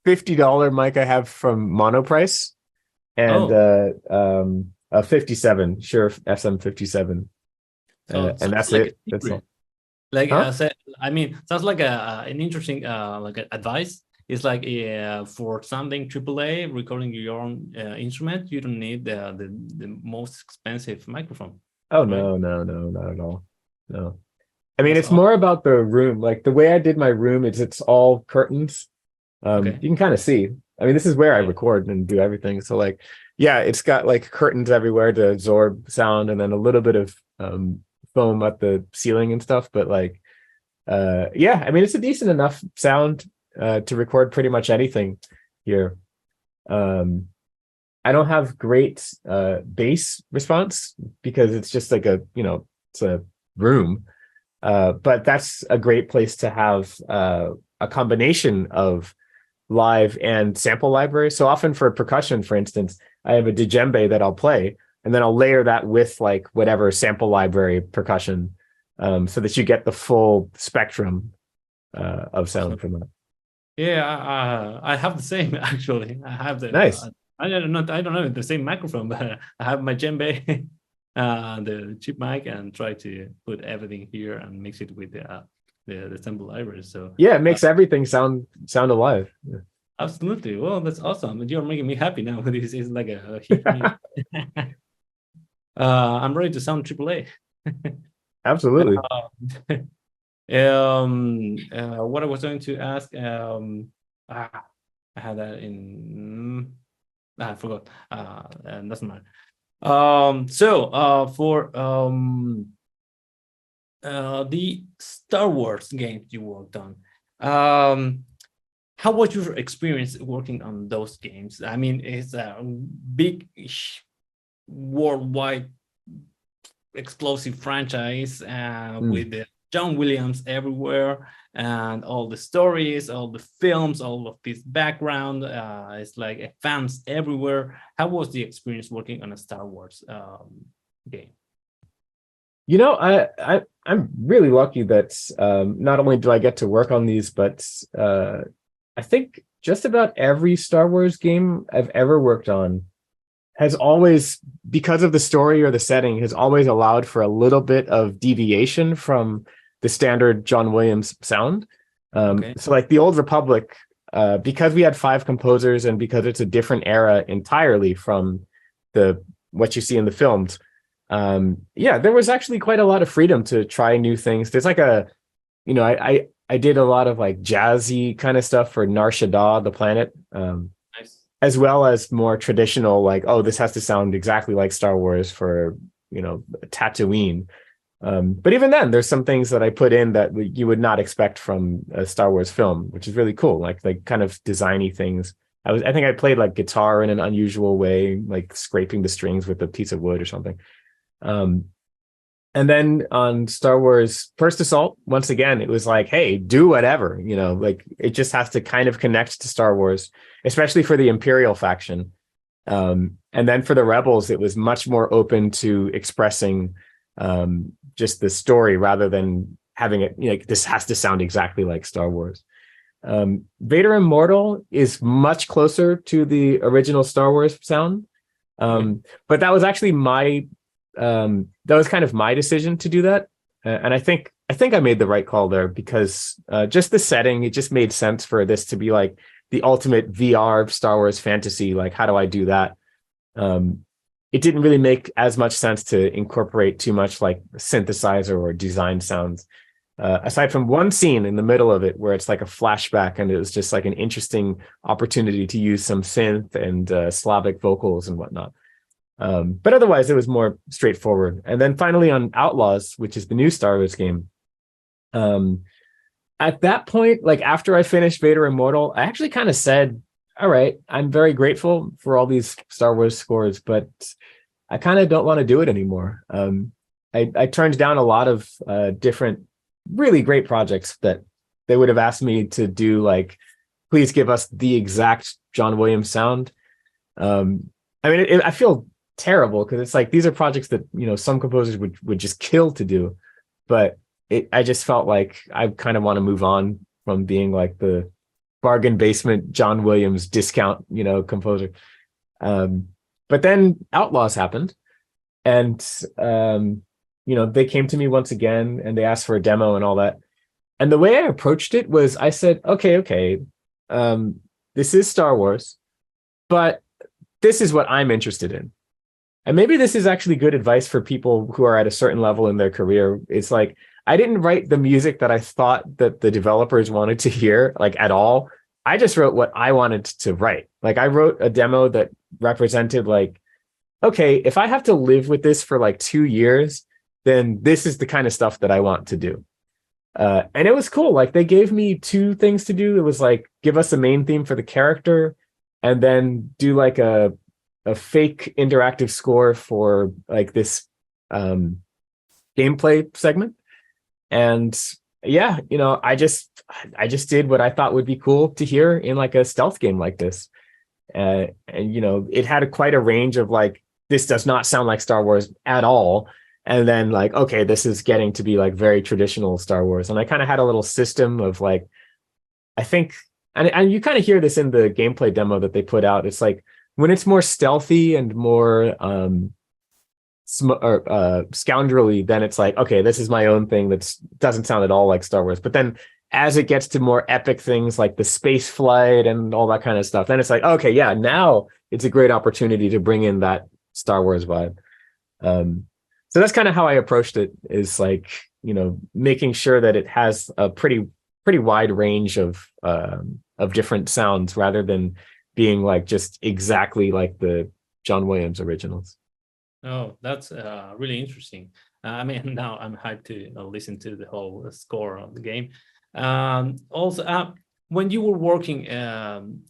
[SPEAKER 2] $50 mic I have from Monoprice, and a 57 Shure SM57. And that's
[SPEAKER 3] like
[SPEAKER 2] it. That's all.
[SPEAKER 3] like
[SPEAKER 2] Huh?
[SPEAKER 3] I mean, sounds like an interesting like advice. It's like for something AAA, recording your own instrument, you don't need the most expensive microphone.
[SPEAKER 2] Oh,
[SPEAKER 3] Right?
[SPEAKER 2] no, not at all. No. I mean,
[SPEAKER 3] That's
[SPEAKER 2] it's
[SPEAKER 3] all.
[SPEAKER 2] more about the room. Like the way I did my room is it's all curtains.
[SPEAKER 3] Okay.
[SPEAKER 2] You can kind of see. I mean, this is where I
[SPEAKER 3] Yeah.
[SPEAKER 2] record and do everything. So like, yeah, it's got like curtains everywhere to absorb sound, and then a little bit of foam at the ceiling and stuff. But like, yeah, I mean, it's a decent enough sound to record pretty much anything here. I don't have great bass response because it's just like it's a room. But that's a great place to have a combination of live and sample library. So often for percussion, for instance, I have a djembe that I'll play, and then I'll layer that with like whatever sample library percussion, so that you get the full spectrum of sound from that.
[SPEAKER 3] Yeah, I have the same actually. I have the
[SPEAKER 2] Nice.
[SPEAKER 3] I don't know the same microphone, but I have my djembe, the cheap mic, and try to put everything here and mix it with the sample library. So
[SPEAKER 2] Yeah, it makes everything sound alive. Yeah.
[SPEAKER 3] Absolutely. Well, that's awesome. You're making me happy now. This is like a huge news. I'm ready to sound AAA.
[SPEAKER 2] Absolutely.
[SPEAKER 3] What I was going to ask, I had that in, I forgot. And doesn't matter. For the Star Wars games you worked on, how was your experience working on those games? I mean, it's a big worldwide explosive franchise with the John Williams everywhere and all the stories, all the films, all of this background. It's like fans everywhere. How was the experience working on a Star Wars game?
[SPEAKER 2] You know, I'm really lucky that not only do I get to work on these, but I think just about every Star Wars game I've ever worked on has always, because of the story or the setting, has always allowed for a little bit of deviation from the standard John Williams sound. So like the Old Republic, because we had 5 composers and because it's a different era entirely from what you see in the films, there was actually quite a lot of freedom to try new things. There's like I did a lot of like jazzy kind of stuff for Nar Shaddaa, the planet.
[SPEAKER 3] Nice.
[SPEAKER 2] As well as more traditional, like, oh, this has to sound exactly like Star Wars for, Tatooine. But even then, there's some things that I put in that you would not expect from a Star Wars film, which is really cool. Like kind of designy things. I think I played like guitar in an unusual way, like scraping the strings with a piece of wood or something. And then on Star Wars First Assault, once again, it was like, hey, do whatever, like it just has to kind of connect to Star Wars, especially for the Imperial faction. And then for the Rebels, it was much more open to expressing just the story rather than having it, this has to sound exactly like Star Wars. Vader Immortal is much closer to the original Star Wars sound. But that was actually that was kind of my decision to do that. And I think I made the right call there because just the setting, it just made sense for this to be like the ultimate VR Star Wars fantasy. Like, how do I do that? It didn't really make as much sense to incorporate too much like synthesizer or design sounds. Aside from one scene in the middle of it where it's like a flashback and it was just like an interesting opportunity to use some synth and Slavic vocals and whatnot. But otherwise, it was more straightforward. And then finally on Outlaws, which is the new Star Wars game, at that point, like after I finished Vader Immortal, I actually kind of said, all right, I'm very grateful for all these Star Wars scores, but I kind of don't want to do it anymore. I turned down a lot of different really great projects that they would have asked me to do, like, please give us the exact John Williams sound. I feel terrible because it's like these are projects that some composers would just kill to do, but I just felt like I kind of want to move on from being like the bargain basement John Williams discount composer. But then Outlaws happened, and they came to me once again and they asked for a demo and all that. And the way I approached it was I said, okay, this is Star Wars, but this is what I'm interested in. And maybe this is actually good advice for people who are at a certain level in their career. It's like, I didn't write the music that I thought that the developers wanted to hear, like, at all. I just wrote what I wanted to write. Like, I wrote a demo that represented like, okay, if I have to live with this for like 2 years, then this is the kind of stuff that I want to do. And it was cool. Like, they gave me 2 things to do. It was like, give us a main theme for the character and then do like a fake interactive score for like this gameplay segment. And yeah, I just did what I thought would be cool to hear in like a stealth game like this. And it had quite a range of like, this does not sound like Star Wars at all. And then like, okay, this is getting to be like very traditional Star Wars. And I kind of had a little system of like, I think, and you kind of hear this in the gameplay demo that they put out. It's like, when it's more stealthy and more scoundrelly, then it's like, okay, this is my own thing that doesn't sound at all like Star Wars. But then as it gets to more epic things like the space flight and all that kind of stuff, then it's like, okay, yeah, now it's a great opportunity to bring in that Star Wars vibe. So that's kind of how I approached it, is like, making sure that it has a pretty wide range of different sounds, rather than being like just exactly like the John Williams originals.
[SPEAKER 3] Oh, that's really interesting. I mean, now I'm hyped to listen to the whole score of the game. Also, when you were working on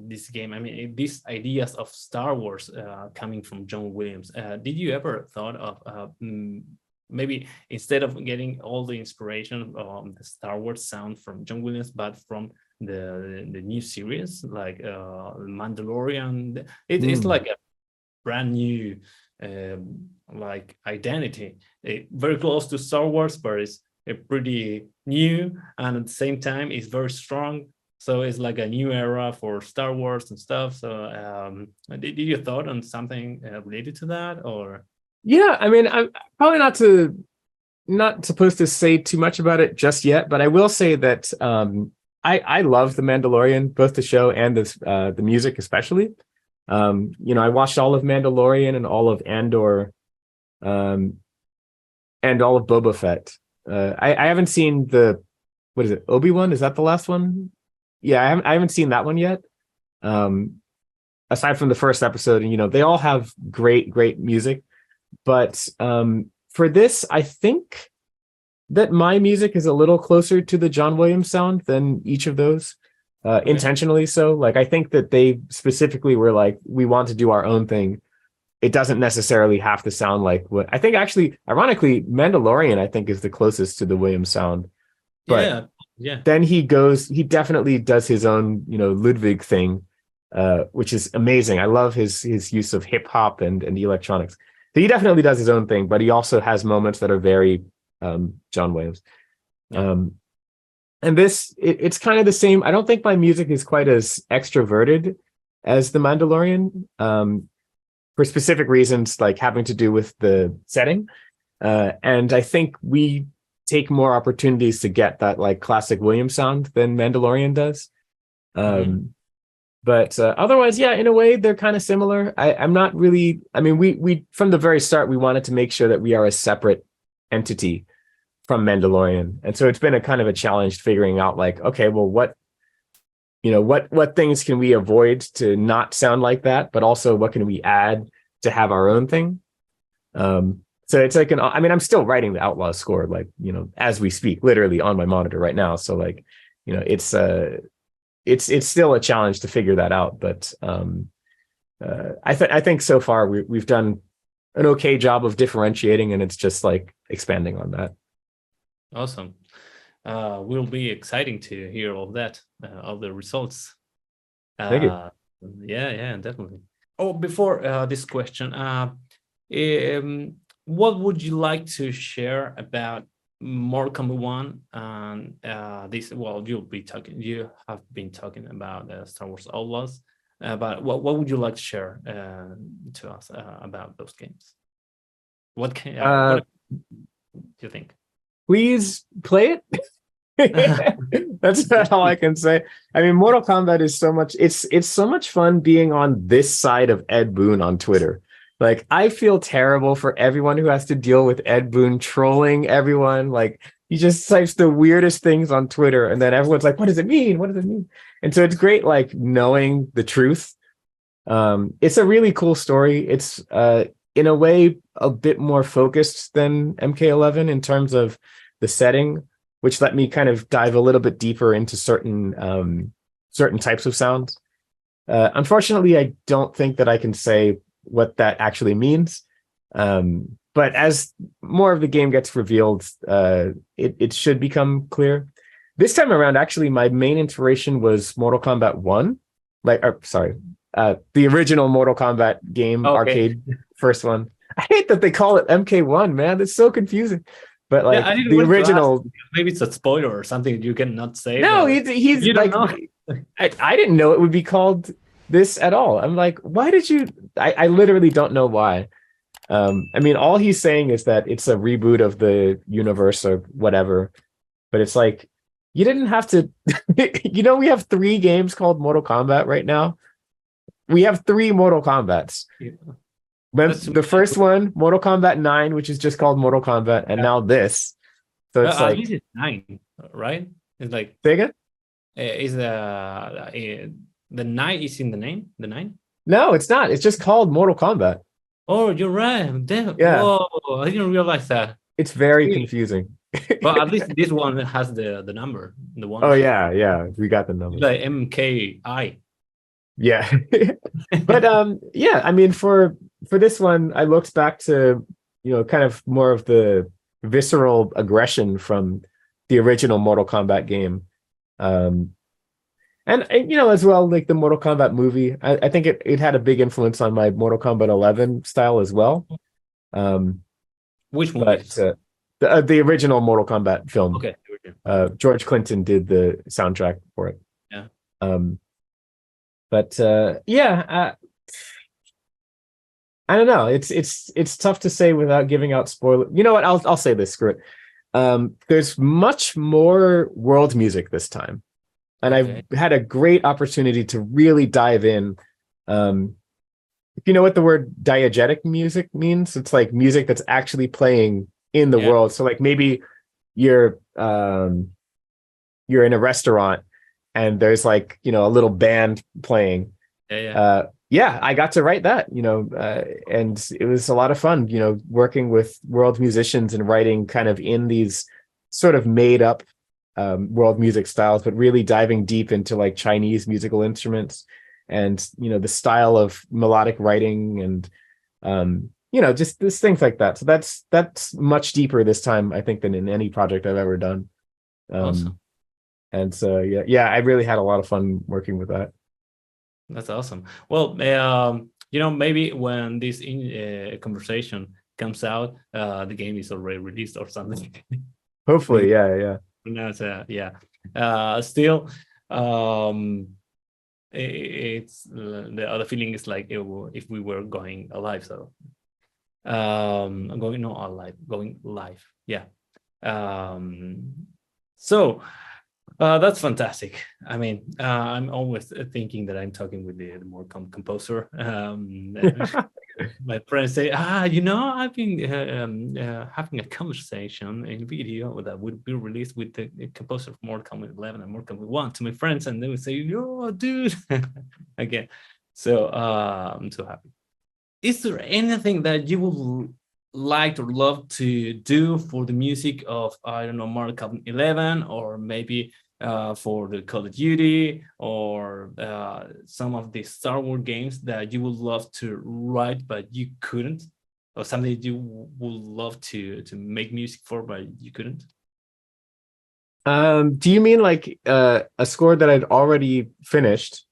[SPEAKER 3] this game, I mean, these ideas of Star Wars coming from John Williams, did you ever thought of maybe instead of getting all the inspiration the Star Wars sound from John Williams, but from the new series like Mandalorian? It's like a brand new like identity, very close to Star Wars, but it's pretty new, and at the same time it's very strong. So it's like a new era for Star Wars and stuff. So did you thought on something related to that, or?
[SPEAKER 2] Yeah, I mean, I'm probably not supposed to say too much about it just yet, but I will say that I love The Mandalorian, both the show and the music especially. I watched all of Mandalorian and all of Andor, and all of Boba Fett. I haven't seen what is it, Obi-Wan? Is that the last one? Yeah, I haven't seen that one yet. Aside from the first episode, and they all have great music. But for this, I think that my music is a little closer to the John Williams sound than each of those. Intentionally so. Like, I think that they specifically were like, we want to do our own thing. It doesn't necessarily have to sound like what I think. Actually, ironically, Mandalorian I think is the closest to the Williams sound. But
[SPEAKER 3] yeah.
[SPEAKER 2] Then he definitely does his own, Ludwig thing, which is amazing. I love his use of hip hop and electronics. So he definitely does his own thing, but he also has moments that are very John Williams.
[SPEAKER 3] Yeah.
[SPEAKER 2] And this, it's kind of the same. I don't think my music is quite as extroverted as The Mandalorian, for specific reasons, like having to do with the setting. And I think we take more opportunities to get that like classic Williams sound than Mandalorian does. But otherwise, yeah, in a way, they're kind of similar. I'm not really, I mean, we from the very start, we wanted to make sure that we are a separate entity from Mandalorian. And so it's been a kind of a challenge figuring out like, okay, well, what things can we avoid to not sound like that, but also what can we add to have our own thing? So it's like I'm still writing the Outlaw score, like, as we speak, literally on my monitor right now. So like, it's still a challenge to figure that out. But I think so far we've done an okay job of differentiating, and it's just like expanding on that.
[SPEAKER 3] Awesome. Will be exciting to hear all that, all the results.
[SPEAKER 2] Thank you.
[SPEAKER 3] Yeah, definitely. Oh, before this question, what would you like to share about Mortal Kombat 1 and this? Well, you have been talking about Star Wars Outlaws, but what would you like to share to us about those games? What do you think?
[SPEAKER 2] Please play it. That's all I can say. I mean, Mortal Kombat is so much. It's so much fun being on this side of Ed Boon on Twitter. Like, I feel terrible for everyone who has to deal with Ed Boon trolling everyone. Like, he just types the weirdest things on Twitter, and then everyone's like, "What does it mean? What does it mean?" And so it's great, like, knowing the truth. It's a really cool story. It's in a way a bit more focused than MK11 in terms of the setting, which let me kind of dive a little bit deeper into certain types of sounds. Unfortunately, I don't think that I can say what that actually means. But as more of the game gets revealed, it should become clear. This time around, actually, my main inspiration was Mortal Kombat 1. The original Mortal Kombat game, arcade, first one. I hate that they call it MK1, man. It's so confusing. But like, yeah, the original,
[SPEAKER 3] maybe it's a spoiler or something you cannot say.
[SPEAKER 2] No, he's like, I didn't know it would be called this at all. I'm like, why did you? I literally don't know why. I mean, all he's saying is that it's a reboot of the universe or whatever. But it's like, You didn't have to. We have 3 games called Mortal Kombat right now. We have 3 Mortal Kombats.
[SPEAKER 3] Yeah.
[SPEAKER 2] The first one, Mortal Kombat 9, which is just called Mortal Kombat, and now this. So it's
[SPEAKER 3] At
[SPEAKER 2] like,
[SPEAKER 3] least it's 9, right? It's like
[SPEAKER 2] say again?
[SPEAKER 3] is the 9 is in the name? The 9?
[SPEAKER 2] No, it's not. It's just called Mortal Kombat.
[SPEAKER 3] Oh, you're right. Damn.
[SPEAKER 2] Yeah.
[SPEAKER 3] Whoa, I didn't realize that.
[SPEAKER 2] It's very confusing.
[SPEAKER 3] But at least this one has the number, the one.
[SPEAKER 2] Oh yeah, we got the number.
[SPEAKER 3] Like MKI.
[SPEAKER 2] Yeah. But yeah, I mean for this one, I looked back to, kind of more of the visceral aggression from the original Mortal Kombat game. And as well, like the Mortal Kombat movie, I think it had a big influence on my Mortal Kombat 11 style as well.
[SPEAKER 3] Which one?
[SPEAKER 2] But the original Mortal Kombat film.
[SPEAKER 3] Okay.
[SPEAKER 2] George Clinton did the soundtrack for it.
[SPEAKER 3] Yeah.
[SPEAKER 2] But yeah, I don't know. It's tough to say without giving out spoiler. You know what? I'll say this. Screw it. There's much more world music this time, and
[SPEAKER 3] Okay.
[SPEAKER 2] I've had a great opportunity to really dive in. If you know what the word diegetic music means, it's like music that's actually playing in the
[SPEAKER 3] Yeah.
[SPEAKER 2] world. So like maybe you're in a restaurant and there's like, a little band playing.
[SPEAKER 3] Yeah.
[SPEAKER 2] Yeah, I got to write that, and it was a lot of fun, working with world musicians and writing kind of in these sort of made up world music styles, but really diving deep into like Chinese musical instruments and, the style of melodic writing and, just things like that. So that's much deeper this time, I think, than in any project I've ever done.
[SPEAKER 3] Awesome.
[SPEAKER 2] And so, yeah, I really had a lot of fun working with that.
[SPEAKER 3] That's awesome. Well, maybe when this conversation comes out, the game is already released or something.
[SPEAKER 2] Hopefully, yeah.
[SPEAKER 3] Still, it's the other feeling is like if we were going alive. So, going live. Yeah. So. That's fantastic. I mean, I'm always thinking that I'm talking with the more composer. My friends say, I've been having a conversation in video that would be released with the composer of Mortal Kombat 11 and Mortal Kombat 1 to my friends, and they would say, "Yo, dude," again. So I'm so happy. Is there anything that you would like or love to do for the music of, I don't know, Mortal Kombat 11, or maybe for the Call of Duty, or some of the Star Wars games that you would love to write but you couldn't, or something you would love to make music for but you couldn't?
[SPEAKER 2] Do you mean like a score that I'd already finished,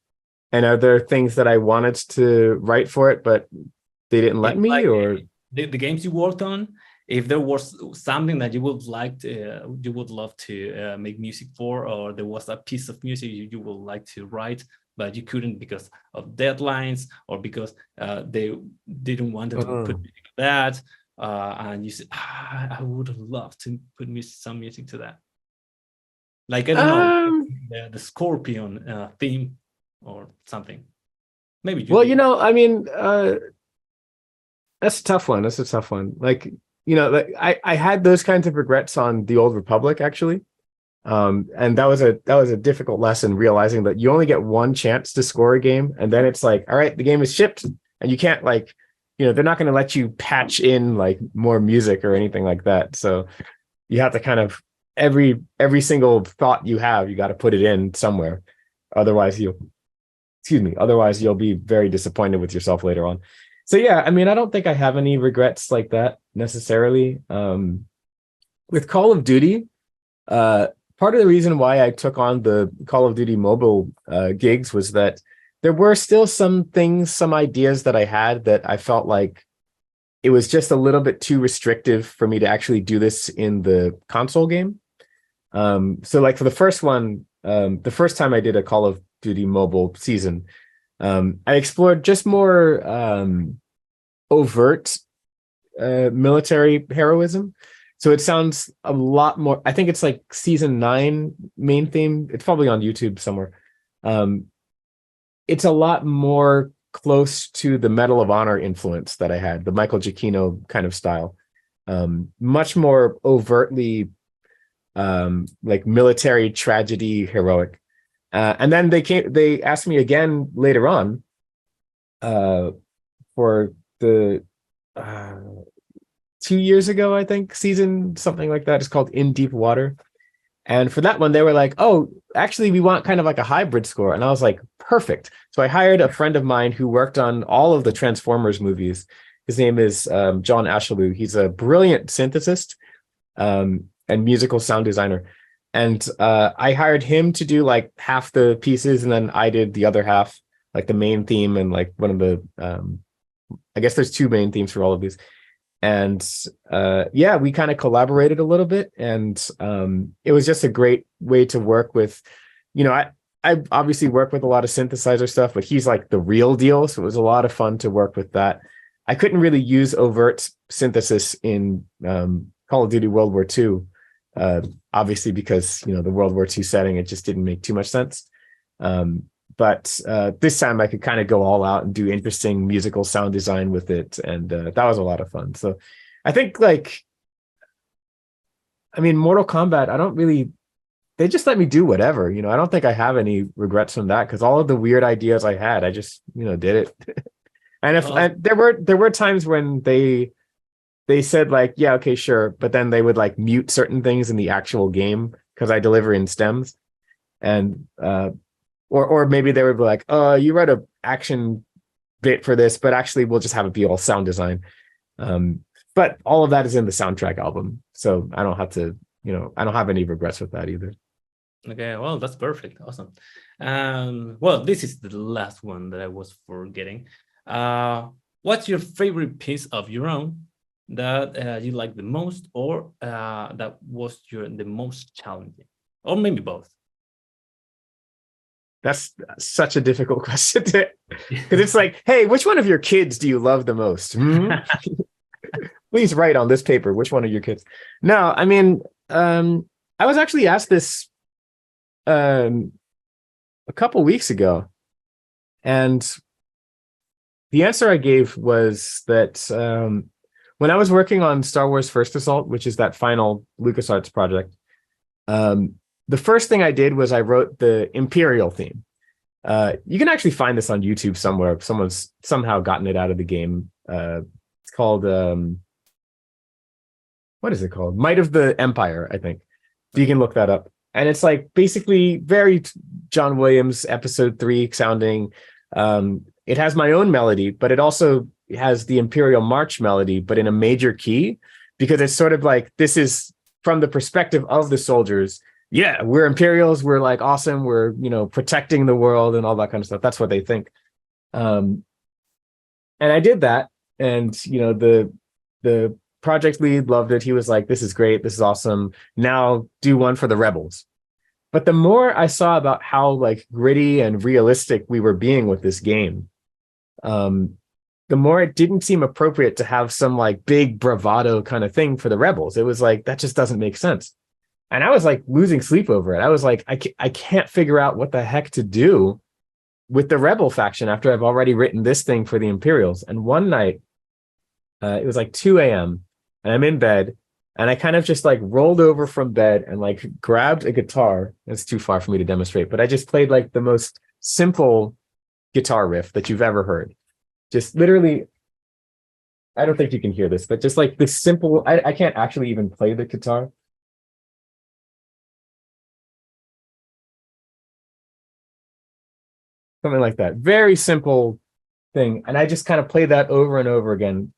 [SPEAKER 2] and are there things that I wanted to write for it but they didn't let me, or
[SPEAKER 3] the games you worked on? If there was something that you would love to make music for, or there was a piece of music you would like to write, but you couldn't because of deadlines, or because they didn't want to put music to that, and you said, I would love to put some music to that. Like, I don't know, the Scorpion theme or something. Maybe.
[SPEAKER 2] I mean, that's a tough one. Like, I had those kinds of regrets on the Old Republic, actually. And that was a difficult lesson, realizing that you only get one chance to score a game, and then it's like, all right, the game is shipped, and you can't, like, they're not going to let you patch in like more music or anything like that. So you have to kind of every single thought you have, you got to put it in somewhere. Otherwise you'll be very disappointed with yourself later on. So yeah, I mean, I don't think I have any regrets like that necessarily. With Call of Duty, part of the reason why I took on the Call of Duty mobile gigs was that there were still some ideas that I had that I felt like it was just a little bit too restrictive for me to actually do this in the console game. So like for the first one, the first time I did a Call of Duty mobile season, I explored just more overt military heroism. So it sounds a lot more. I think it's like season 9 main theme. It's probably on YouTube somewhere. It's a lot more close to the Medal of Honor influence that I had, the Michael Giacchino kind of style. Much more overtly like military tragedy, heroic. And then they asked me again later on for the 2 years ago, I think, season, something like that. It's called In Deep Water. And for that one, they were like, oh, actually, we want kind of like a hybrid score. And I was like, perfect. So I hired a friend of mine who worked on all of the Transformers movies. His name is John Ashaloo. He's a brilliant synthesist and musical sound designer. And I hired him to do like half the pieces, and then I did the other half, like the main theme and like one of the, I guess there's 2 main themes for all of these. And yeah, we kind of collaborated a little bit, and it was just a great way to work with, you know, I obviously work with a lot of synthesizer stuff, but he's like the real deal. So it was a lot of fun to work with that. I couldn't really use overt synthesis in Call of Duty World War II, obviously because, you know, the World War II setting, it just didn't make too much sense. But this time I could kind of go all out and do interesting musical sound design with it. And that was a lot of fun. So I think like, I mean, Mortal Kombat, I don't really, they just let me do whatever, you know. I don't think I have any regrets from that, because all of the weird ideas I had, I just, you know, did it. And if there were times when they said like, yeah, okay, sure. But then they would like mute certain things in the actual game because I deliver in stems. And, or maybe they would be like, you wrote a action bit for this, but actually we'll just have it be all sound design. But all of that is in the soundtrack album. So I don't have to, you know, I don't have any regrets with that either.
[SPEAKER 3] Okay, well, that's perfect. Awesome. Well, this is the last one that I was forgetting. What's your favorite piece of your own that you like the most, or that was the most challenging, or maybe both?
[SPEAKER 2] That's such a difficult question, because it's like, hey, which one of your kids do you love the most? Please write on this paper, which one of your kids? No, I mean, I was actually asked this a couple weeks ago, and the answer I gave was that when I was working on Star Wars First Assault, which is that final LucasArts project, the first thing I did was I wrote the Imperial theme. You can actually find this on YouTube somewhere. Someone's somehow gotten it out of the game. It's called, what is it called? Might of the Empire, I think. You can look that up. And it's like basically very John Williams Episode 3 sounding. It has my own melody, but it also has the Imperial March melody, but in a major key, because it's sort of like, this is from the perspective of the soldiers. Yeah, we're Imperials. We're like awesome. We're, you know, protecting the world and all that kind of stuff. That's what they think. And I did that. And, you know, the project lead loved it. He was like, this is great. This is awesome. Now do one for the rebels. But the more I saw about how like gritty and realistic we were being with this game, the more it didn't seem appropriate to have some like big bravado kind of thing for the rebels. It was like, that just doesn't make sense. And I was like losing sleep over it. I was like, I can't figure out what the heck to do with the rebel faction after I've already written this thing for the Imperials. And one night, it was like 2 a.m. and I'm in bed, and I kind of just like rolled over from bed and like grabbed a guitar. It's too far for me to demonstrate, but I just played like the most simple guitar riff that you've ever heard. Just literally, I don't think you can hear this, but just like this simple, I can't actually even play the guitar. Something like that. Very simple thing. And I just kind of played that over and over again.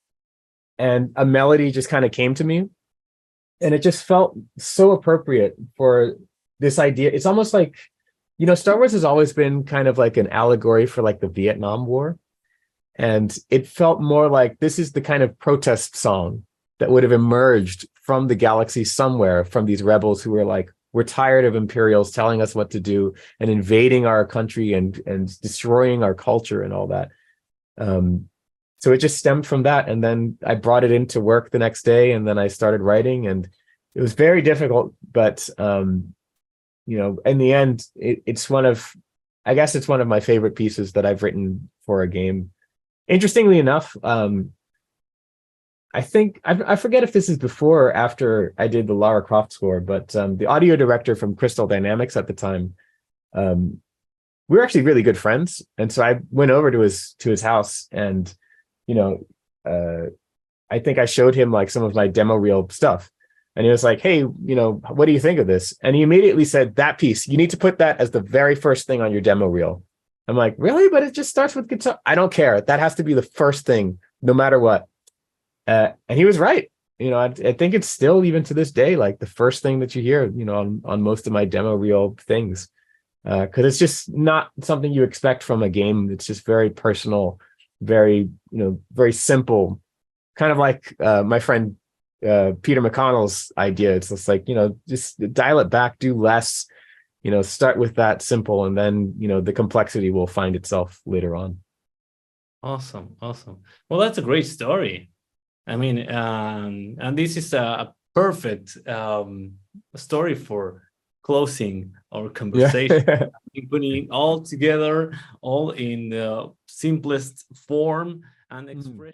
[SPEAKER 2] And a melody just kind of came to me. And it just felt so appropriate for this idea. It's almost like, you know, Star Wars has always been kind of like an allegory for like the Vietnam War. And it felt more like this is the kind of protest song that would have emerged from the galaxy somewhere, from these rebels who were like, we're tired of Imperials telling us what to do and invading our country and destroying our culture and all that. so it just stemmed from that. And then I brought it into work the next day, and then I started writing, and it was very difficult, but in the end, it's one of my favorite pieces that I've written for a game. Interestingly enough, I think I forget if this is before or after I did the Lara Croft score, but the audio director from Crystal Dynamics at the time, we were actually really good friends, and so I went over to his house, and I think I showed him like some of my demo reel stuff, and he was like, "Hey, what do you think of this?" And he immediately said, "That piece, you need to put that as the very first thing on your demo reel." I'm like, "Really? But it just starts with guitar." "I don't care. That has to be the first thing, no matter what." And he was right. I think it's still, even to this day, like the first thing that you hear, on most of my demo reel things, because it's just not something you expect from a game. It's just very personal, very, very simple, kind of like my friend Peter McConnell's idea. It's just like, just dial it back, do less, start with that simple, and then, the complexity will find itself later on.
[SPEAKER 3] Awesome. Well, that's a great story. I mean, and this is a perfect story for closing our conversation.
[SPEAKER 2] Yeah.
[SPEAKER 3] Putting all together, all in the simplest form and expression.